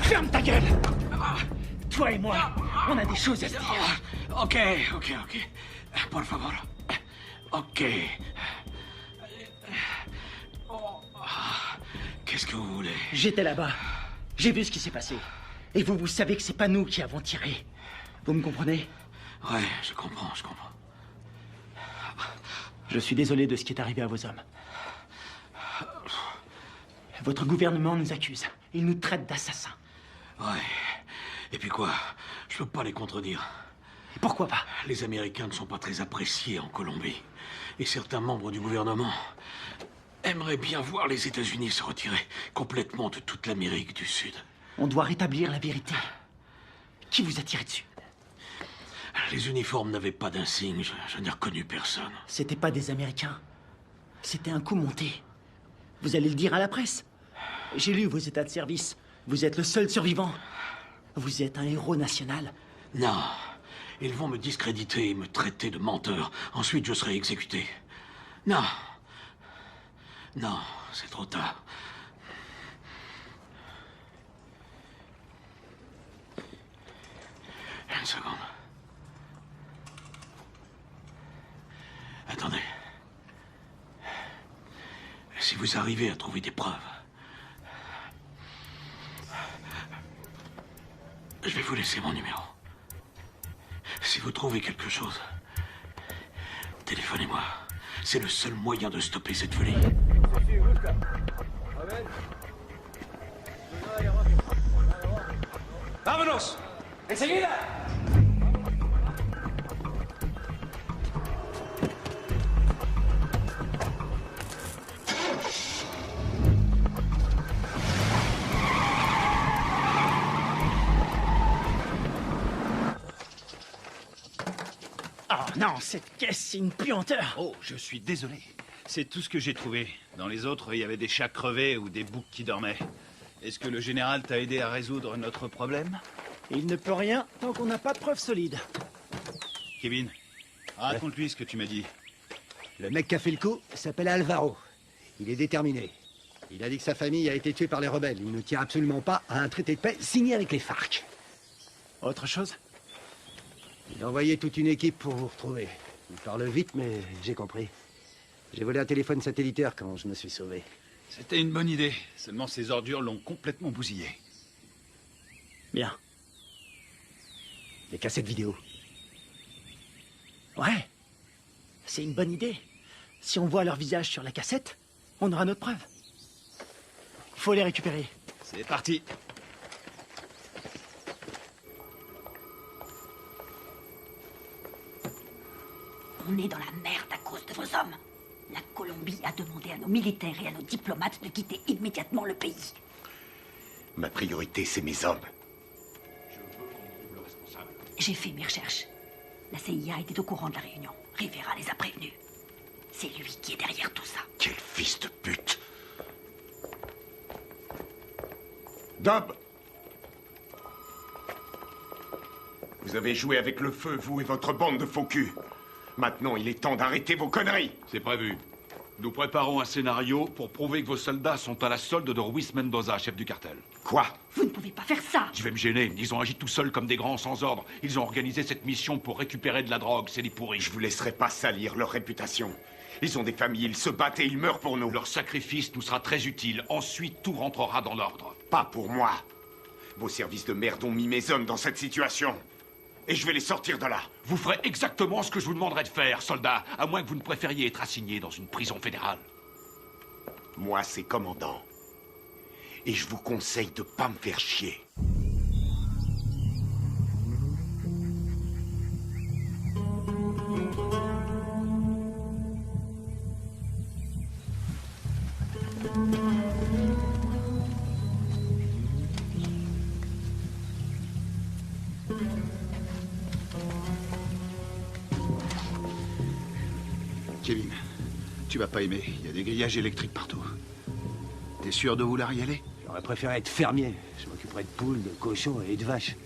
Ferme ta gueule! Toi et moi, on a des choses à se dire. Ok. Por favor. Ok. Qu'est-ce que vous voulez? J'étais là-bas. J'ai vu ce qui s'est passé. Et vous savez que c'est pas nous qui avons tiré. Vous me comprenez? Ouais, je comprends. Je suis désolé de ce qui est arrivé à vos hommes. Votre gouvernement nous accuse. Il nous traite d'assassins. Ouais. Et puis quoi? Je peux pas les contredire. Pourquoi pas? Les Américains ne sont pas très appréciés en Colombie. Et certains membres du gouvernement aimeraient bien voir les États-Unis se retirer complètement de toute l'Amérique du Sud. On doit rétablir la vérité. Qui vous a tiré dessus? Les uniformes n'avaient pas d'insigne. Je n'ai reconnu personne. C'était pas des Américains. C'était un coup monté. Vous allez le dire à la presse. J'ai lu vos états de service. Vous êtes le seul survivant. Vous êtes un héros national. Non. Ils vont me discréditer et me traiter de menteur. Ensuite, je serai exécuté. Non, c'est trop tard. Une seconde. Attendez. Si vous arrivez à trouver des preuves, je vais vous laisser mon numéro. Si vous trouvez quelque chose, téléphonez-moi. C'est le seul moyen de stopper cette folie. ¡Vámonos! ¡Enseguida! Oh non, cette caisse, c'est une puanteur. Oh, je suis désolé. C'est tout ce que j'ai trouvé. Dans les autres, il y avait des chats crevés ou des boucs qui dormaient. Est-ce que le général t'a aidé à résoudre notre problème? Il ne peut rien tant qu'on n'a pas de preuves solides. Kevin, raconte-lui ce que tu m'as dit. Le mec qui a fait le coup s'appelle Alvaro. Il est déterminé. Il a dit que sa famille a été tuée par les rebelles. Il ne tient absolument pas à un traité de paix signé avec les FARC. Autre chose? Il a envoyé toute une équipe pour vous retrouver. Il parle vite, mais j'ai compris. J'ai volé un téléphone satellitaire quand je me suis sauvé. C'était une bonne idée. Seulement ces ordures l'ont complètement bousillé. Bien. Les cassettes vidéo. Ouais. C'est une bonne idée. Si on voit leur visage sur la cassette, on aura notre preuve. Il faut les récupérer. C'est parti. On est dans la merde à cause de vos hommes. La Colombie a demandé à nos militaires et à nos diplomates de quitter immédiatement le pays. Ma priorité, c'est mes hommes. J'ai fait mes recherches. La CIA était au courant de la réunion. Rivera les a prévenus. C'est lui qui est derrière tout ça. Quel fils de pute! Dob! Vous avez joué avec le feu, vous et votre bande de faux culs. Maintenant, il est temps d'arrêter vos conneries. C'est prévu. Nous préparons un scénario pour prouver que vos soldats sont à la solde de Ruiz Mendoza, chef du cartel. Quoi? Vous ne pouvez pas faire ça. Je vais me gêner. Ils ont agi tout seuls comme des grands sans ordre. Ils ont organisé cette mission pour récupérer de la drogue. C'est des pourris. Je vous laisserai pas salir leur réputation. Ils ont des familles, ils se battent et ils meurent pour nous. Leur sacrifice nous sera très utile. Ensuite, tout rentrera dans l'ordre. Pas pour moi. Vos services de merde ont mis mes hommes dans cette situation. Et je vais les sortir de là. Vous ferez exactement ce que je vous demanderai de faire, soldat, à moins que vous ne préfériez être assigné dans une prison fédérale. Moi, c'est commandant. Et je vous conseille de pas me faire chier. Kevin, tu vas pas aimer. Il y a des grillages électriques partout. T'es sûr de vouloir y aller? J'aurais préféré être fermier. Je m'occuperais de poules, de cochons et de vaches.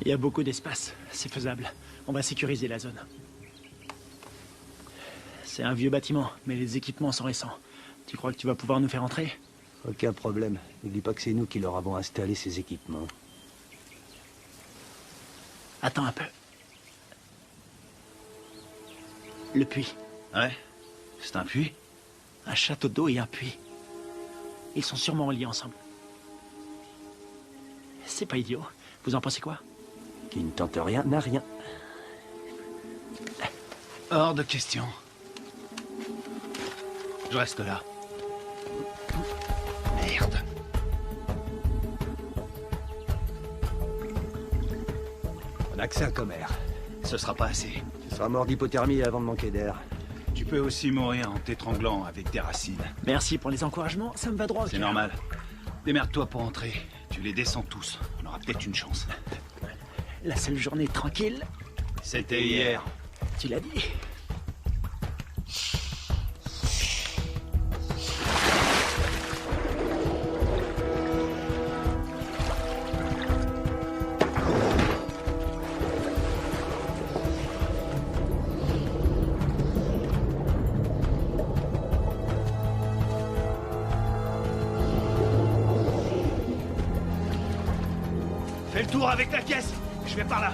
Il y a beaucoup d'espace. C'est faisable. On va sécuriser la zone. C'est un vieux bâtiment, mais les équipements sont récents. Tu crois que tu vas pouvoir nous faire entrer? Aucun problème. N'oublie pas que c'est nous qui leur avons installé ces équipements. Attends un peu. Le puits. Ouais? C'est un puits? Un château d'eau et un puits. Ils sont sûrement liés ensemble. C'est pas idiot. Vous en pensez quoi? Qui ne tente rien n'a rien. Hors de question. Je reste là. Merde. On a que ça comme air. Ce sera pas assez. Tu seras mort d'hypothermie avant de manquer d'air. Tu peux aussi mourir en t'étranglant avec des racines. Merci pour les encouragements, ça me va droit au C'est cœur. normal. Démerde-toi pour entrer. Tu les descends tous. On aura peut-être une chance. La seule journée tranquille, c'était hier. Tu l'as dit. Fais le tour avec la caisse. Je vais par là.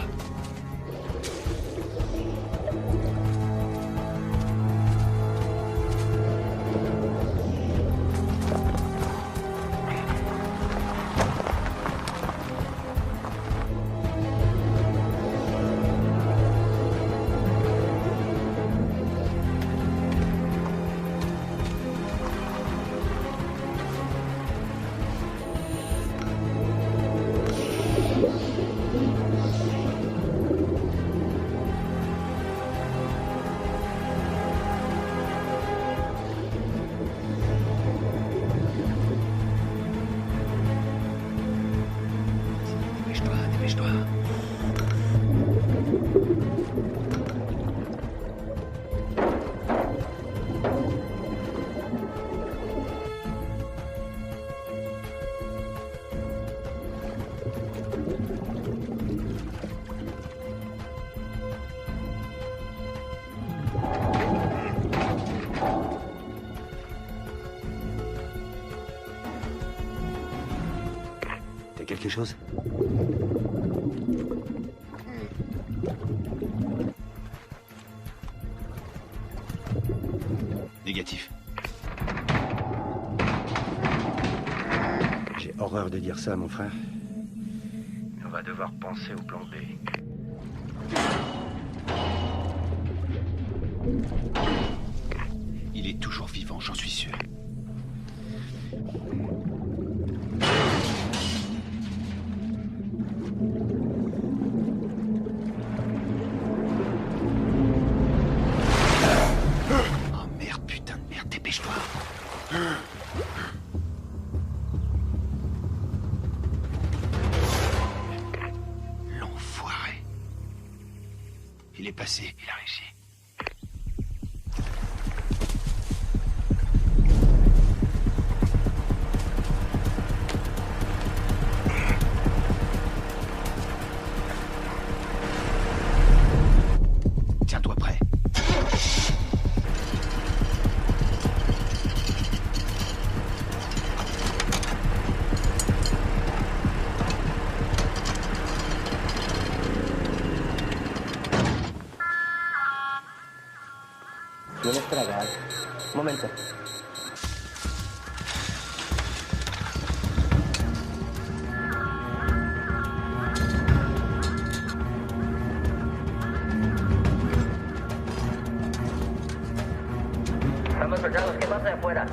T'as quelque chose? Négatif. J'ai horreur de dire ça, mon frère. On va devoir penser au plan B. Il est toujours vivant, j'en suis sûr. Oh merde, putain de merde, dépêche-toi. L'enfoiré. Il est passé, il a réussi. Tiens-toi prêt. ¿Tienes tragar? Un momento. Estamos soldados, ¿qué pasa de afuera?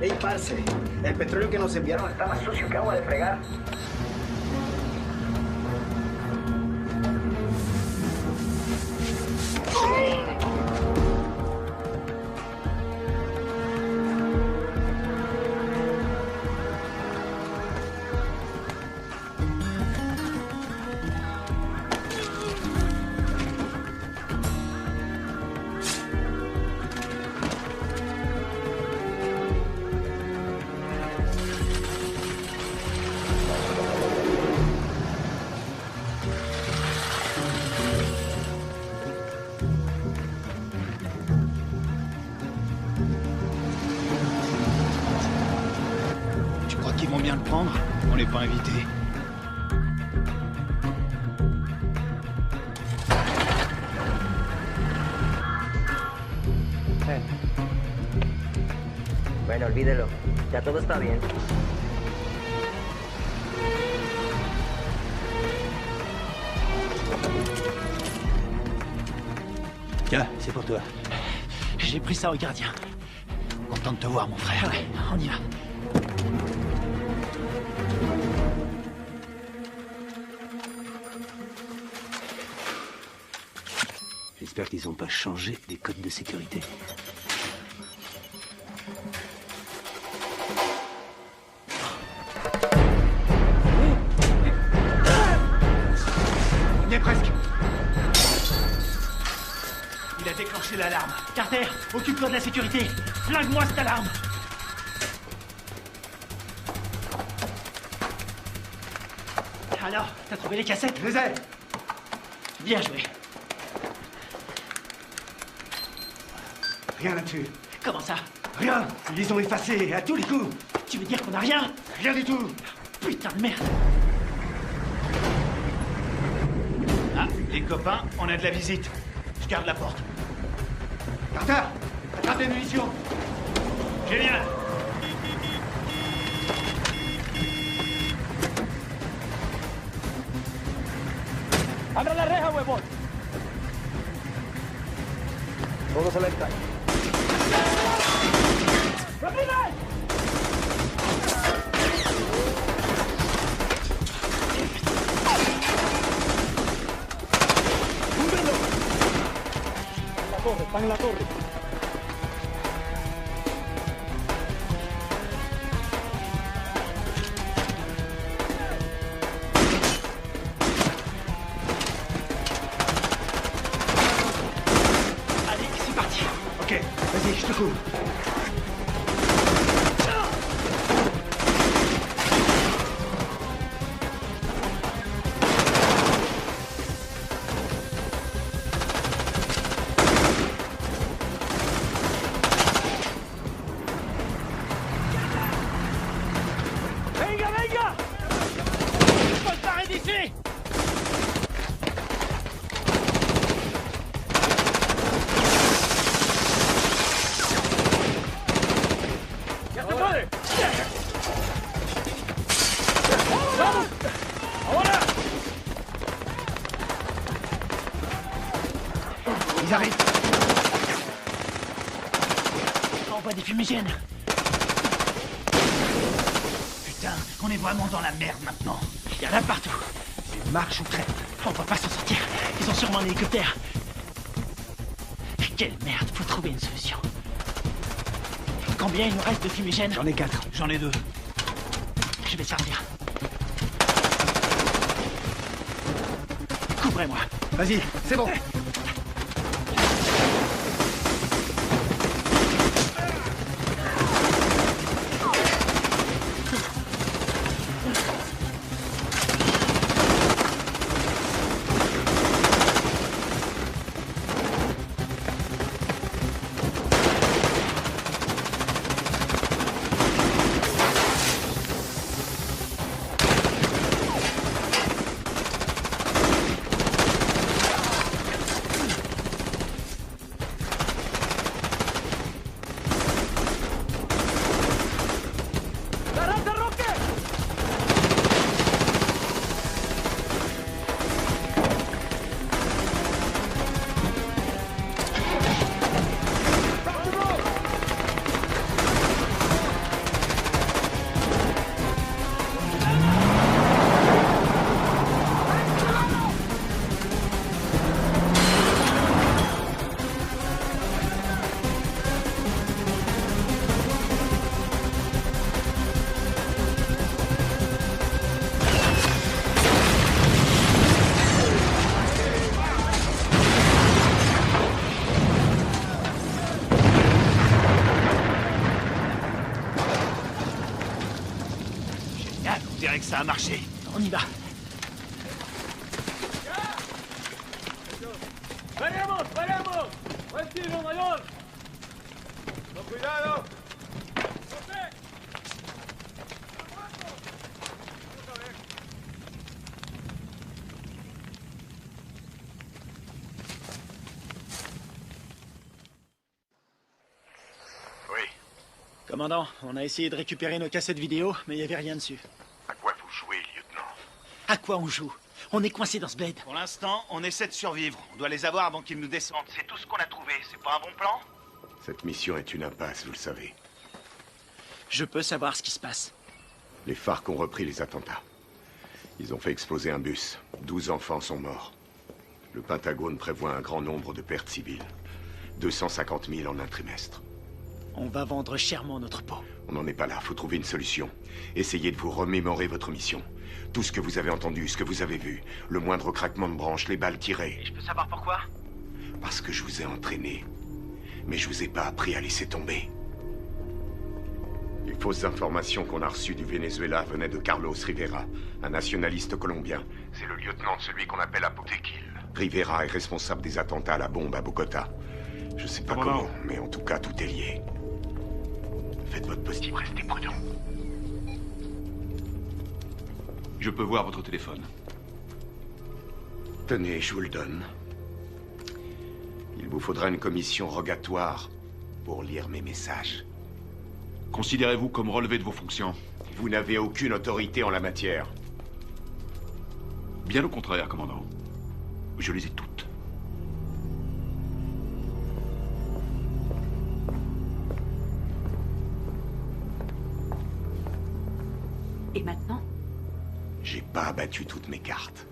Ey, parce, el petróleo que nos enviaron está más sucio que agua de fregar. surprendre. On n'est pas invité. Bueno, olvídelo. Ya todo está bien. Tiens, c'est pour toi. J'ai pris ça au gardien. Content de te voir, mon frère. Ouais, on y va. J'espère qu'ils n'ont pas changé les codes de sécurité. On y est presque. Il a déclenché l'alarme. Carter, occupe-toi de la sécurité. Flingue-moi cette alarme. Alors, t'as trouvé les cassettes? Je les ai. Bien joué. Rien là-dessus. Comment ça? Rien. Ils les ont effacés à tous les coups. Tu veux dire qu'on a rien? Rien du tout. Putain de merde. Ah, les copains, on a de la visite. Je garde la porte. Carter, attrape les munitions. Génial. ¡Abra la reja, huevón! Todos a la calle. ¡Rápido! Están en la torre. Allez, c'est parti. Ok, vas-y, je te couvre. ¡Venga, venga! ¡Faut se barrer d'ici! ¡Ya se puede! ¡Vamos! ¡Ahora! Ils arrivent. Envoie des fumigènes. Putain, on est vraiment dans la merde maintenant. Il y en a partout. C'est marche ou crève. On va pas s'en sortir. Ils ont sûrement un hélicoptère. Quelle merde, faut trouver une solution. Combien il nous reste de fumigènes? J'en ai 4. J'en ai 2. Je vais servir. Couvrez-moi. Vas-y, c'est bon. On dirait que ça a marché. On y va. ¡Veremos, veremos! ¡Buen tiro, mayor! ¡Con cuidado! Commandant, on a essayé de récupérer nos cassettes vidéo, mais il n'y avait rien dessus. À quoi vous jouez, lieutenant? À quoi on joue? On est coincé dans ce bled. Pour l'instant, on essaie de survivre. On doit les avoir avant qu'ils nous descendent. C'est tout ce qu'on a trouvé. C'est pas un bon plan? Cette mission est une impasse, vous le savez. Je peux savoir ce qui se passe. Les FARC ont repris les attentats. Ils ont fait exploser un bus. 12 enfants sont morts. Le Pentagone prévoit un grand nombre de pertes civiles. 250 000 en un trimestre. On va vendre chèrement notre peau. On n'en est pas là, faut trouver une solution. Essayez de vous remémorer votre mission. Tout ce que vous avez entendu, ce que vous avez vu. Le moindre craquement de branche, les balles tirées. Et je peux savoir pourquoi? Parce que je vous ai entraîné. Mais je vous ai pas appris à laisser tomber. Les fausses informations qu'on a reçues du Venezuela venaient de Carlos Rivera, un nationaliste colombien. C'est le lieutenant de celui qu'on appelle Apotequil. Rivera est responsable des attentats à la bombe à Bogota. Je sais pas comment, mais en tout cas, tout est lié. Faites votre possible, restez prudent. Je peux voir votre téléphone. Tenez, je vous le donne. Il vous faudra une commission rogatoire pour lire mes messages. Considérez-vous comme relevé de vos fonctions? Vous n'avez aucune autorité en la matière. Bien au contraire, commandant. Je les ai toutes. Et maintenant? J'ai pas abattu toutes mes cartes.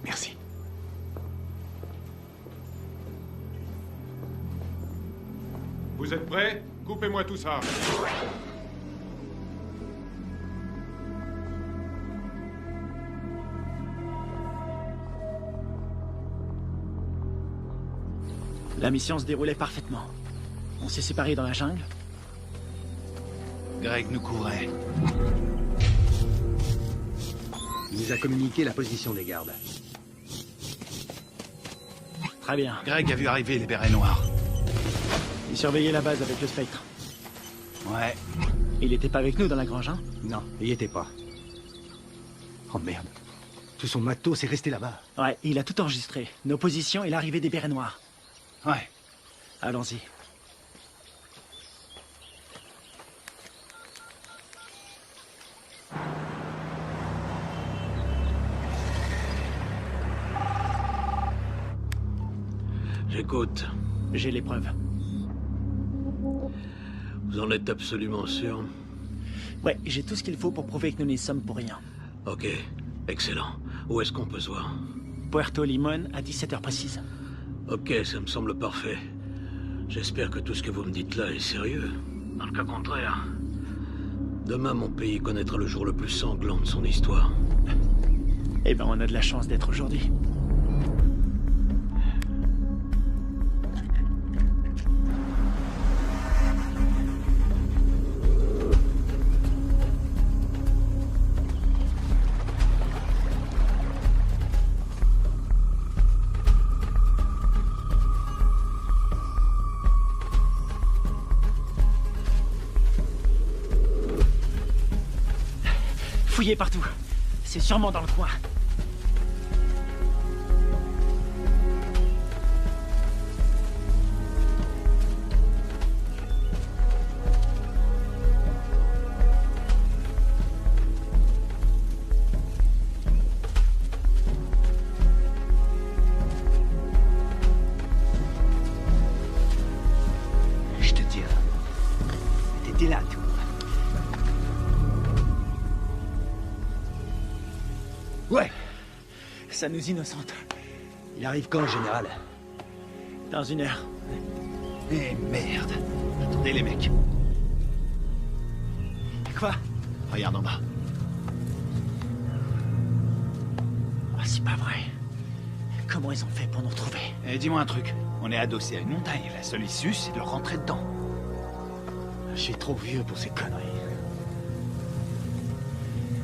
Merci. Vous êtes prêts? Coupez-moi tout ça. La mission se déroulait parfaitement. On s'est séparés dans la jungle. Greg nous courait. Il nous a communiqué la position des gardes. Très bien. Greg a vu arriver les bérets noirs. Il surveillait la base avec le Spectre. Ouais. Il était pas avec nous dans la grange, hein? Non, il y était pas. Oh merde. Tout son matos est resté là-bas. Ouais, il a tout enregistré. Nos positions et l'arrivée des bérets noirs. Ouais. Allons-y. J'écoute. J'ai les preuves. Vous en êtes absolument sûr? Ouais, j'ai tout ce qu'il faut pour prouver que nous n'y sommes pour rien. Ok, excellent. Où est-ce qu'on peut se voir? Puerto Limón à 17h précise. Ok, ça me semble parfait. J'espère que tout ce que vous me dites là est sérieux. Dans le cas contraire, demain mon pays connaîtra le jour le plus sanglant de son histoire. Eh ben, on a de la chance d'être aujourd'hui. Fouillez partout. C'est sûrement dans le coin. Je te tire. T'étais là, toi. Ouais. Ça nous innocente. Il arrive quand, général? Dans 1 heure. Eh merde. Attendez les mecs. Quoi? Regarde en bas. Ah, c'est pas vrai. Comment ils ont fait pour nous retrouver? Eh, dis-moi un truc. On est adossé à une montagne. La seule issue, c'est de rentrer dedans. Je suis trop vieux pour ces conneries.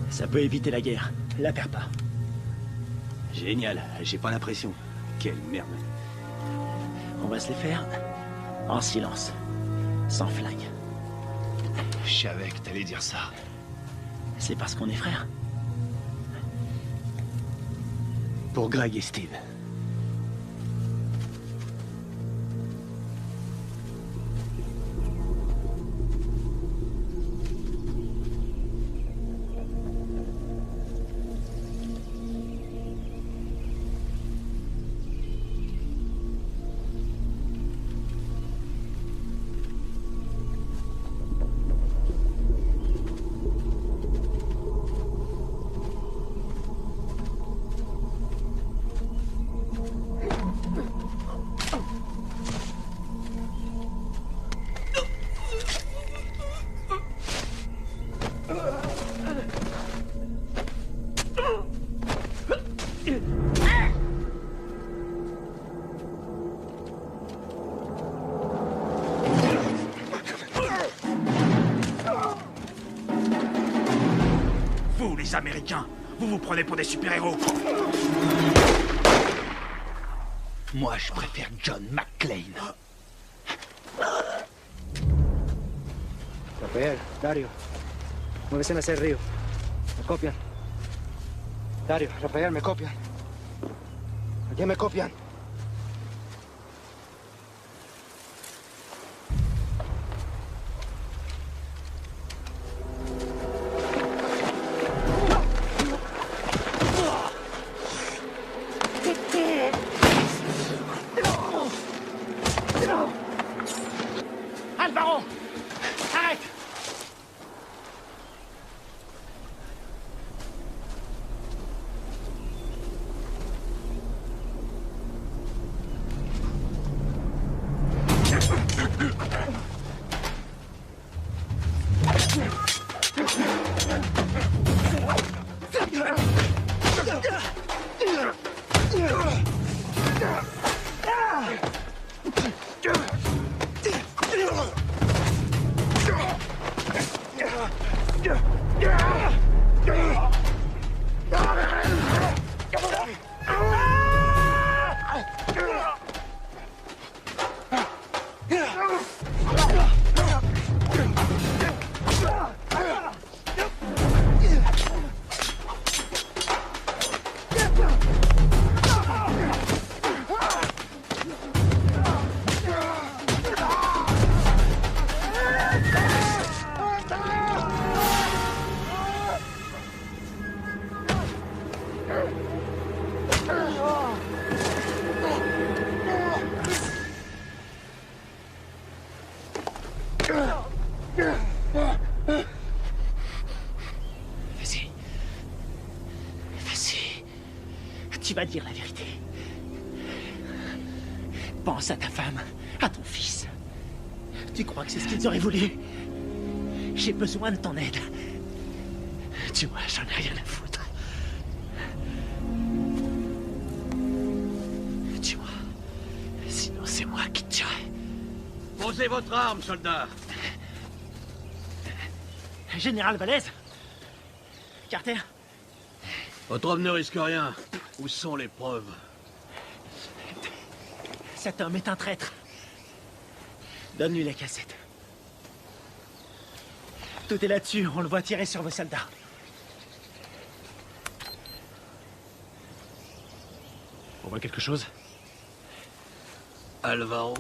Ça peut éviter la guerre. La perds pas. Génial. J'ai pas l'impression. Quelle merde. On va se les faire en silence. Sans flingue. Je savais que t'allais dire ça. C'est parce qu'on est frères. Pour Greg et Steve. Nous, les Américains, vous vous prenez pour des super-héros. Moi, je préfère John McClane. Rafael, Dario, muévese hacia el río. Me copian. Dario, Rafael, me copian. Aquí me copian. Alvaro! Arrête! Vas-y. Vas-y. Tu vas dire la vérité. Pense à ta femme, à ton fils. Tu crois que c'est ce qu'ils auraient voulu? J'ai besoin de ton aide. Tu vois, j'en ai rien à foutre. Tu vois, sinon c'est moi qui te tuerai. Posez votre arme, soldat. Général Valdez? Carter? Votre homme ne risque rien. Où sont les preuves? Cet homme est un traître. Donne-lui la cassette. Tout est là-dessus, on le voit tirer sur vos soldats. On voit quelque chose? Alvaro?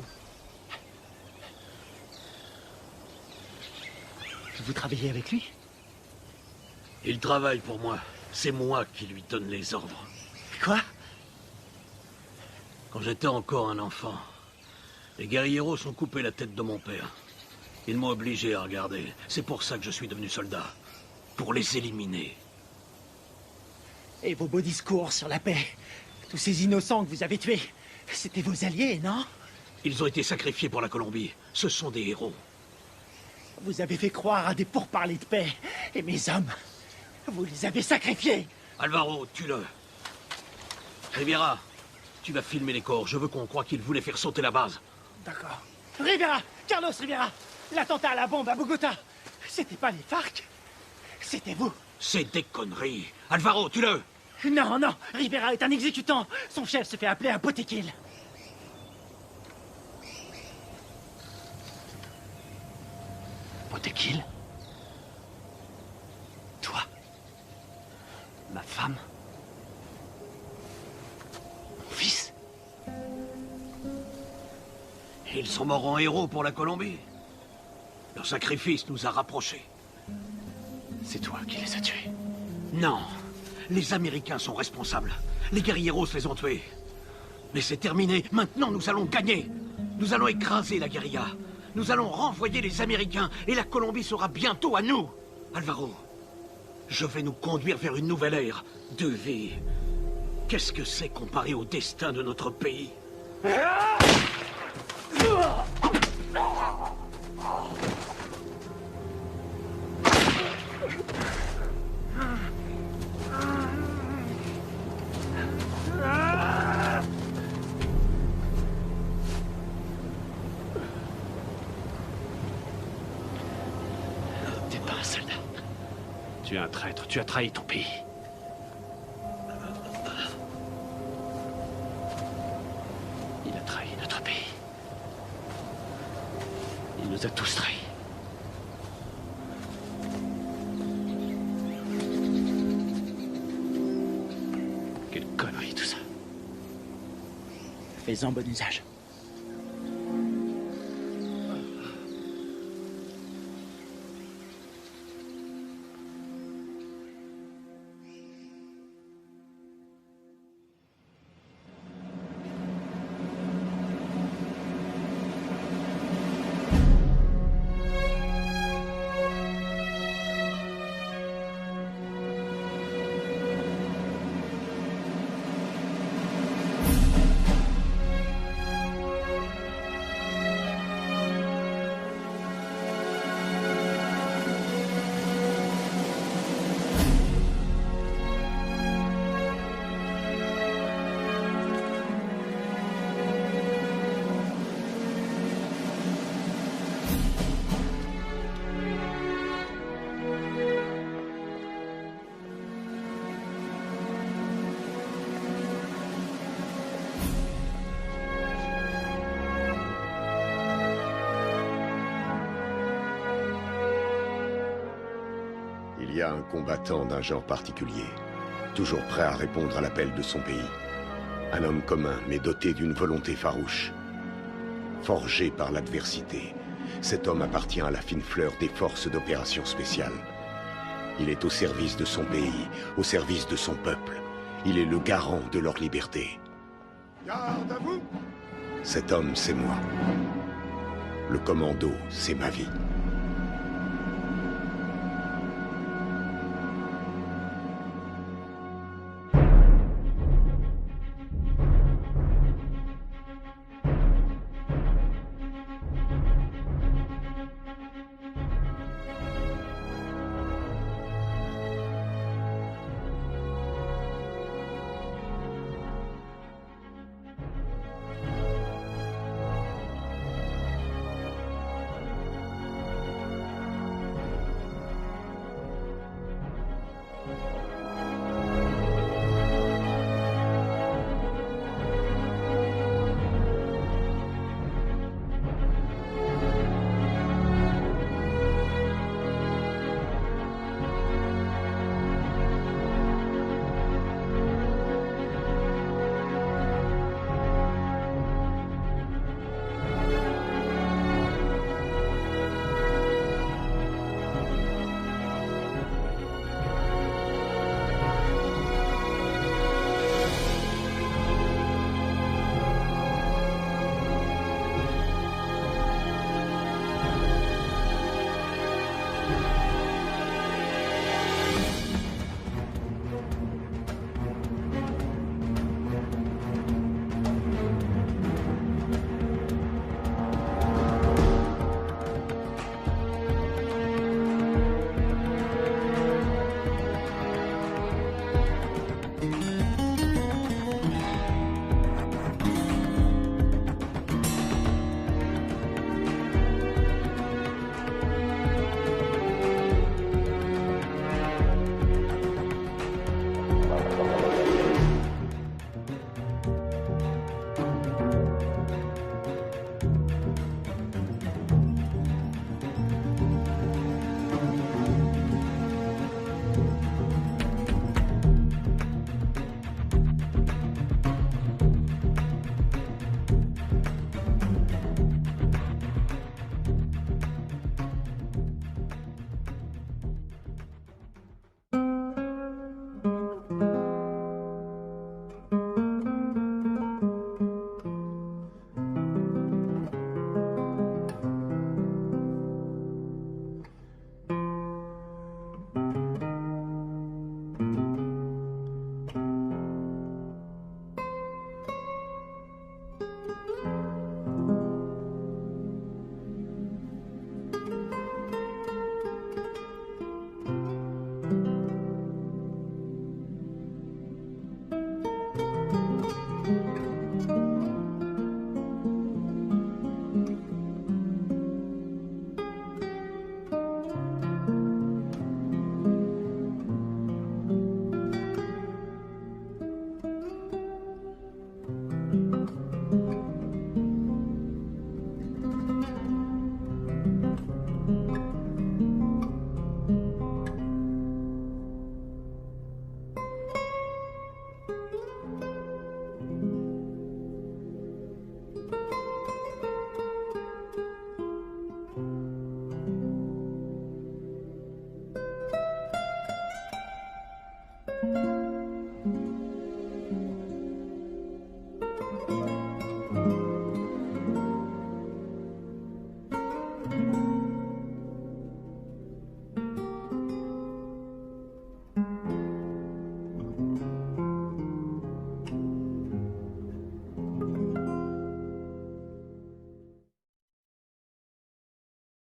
Vous travaillez avec lui? Il travaille pour moi. C'est moi qui lui donne les ordres. Quoi? Quand j'étais encore un enfant, les guerrieros ont coupé la tête de mon père. Ils m'ont obligé à regarder. C'est pour ça que je suis devenu soldat. Pour les éliminer. Et vos beaux discours sur la paix? Tous ces innocents que vous avez tués, c'était vos alliés, non? Ils ont été sacrifiés pour la Colombie. Ce sont des héros. Vous avez fait croire à des pourparlers de paix. Et mes hommes, vous les avez sacrifiés. Alvaro, tue-le. Rivera, tu vas filmer les corps. Je veux qu'on croie qu'ils voulaient faire sauter la base. D'accord. Rivera! Carlos Rivera! L'attentat à la bombe à Bogota, c'était pas les FARC. C'était vous. C'est des conneries. Alvaro, tue-le! Non, non, Rivera est un exécutant. Son chef se fait appeler un Botequil. Botequil? Toi? Ma femme? Mon fils? Ils sont morts en héros pour la Colombie. Leur sacrifice nous a rapprochés. C'est toi qui les as tués? Non. Les Américains sont responsables. Les guerrieros les ont tués. Mais c'est terminé. Maintenant, nous allons gagner. Nous allons écraser la guérilla. Nous allons renvoyer les Américains et la Colombie sera bientôt à nous. Alvaro, je vais nous conduire vers une nouvelle ère de vie. Qu'est-ce que c'est comparé au destin de notre pays? T'es pas un soldat. Tu Tu es un traître, tu as trahi ton pays. Il a trahi notre pays. Il nous a tous trahis. Quelle connerie tout ça. Fais-en bon usage. Il y a un combattant d'un genre particulier, toujours prêt à répondre à l'appel de son pays. Un homme commun, mais doté d'une volonté farouche. Forgé par l'adversité, cet homme appartient à la fine fleur des forces d'opération spéciales. Il est au service de son pays, au service de son peuple. Il est le garant de leur liberté. Garde à vous! Cet homme, c'est moi. Le commando, c'est ma vie.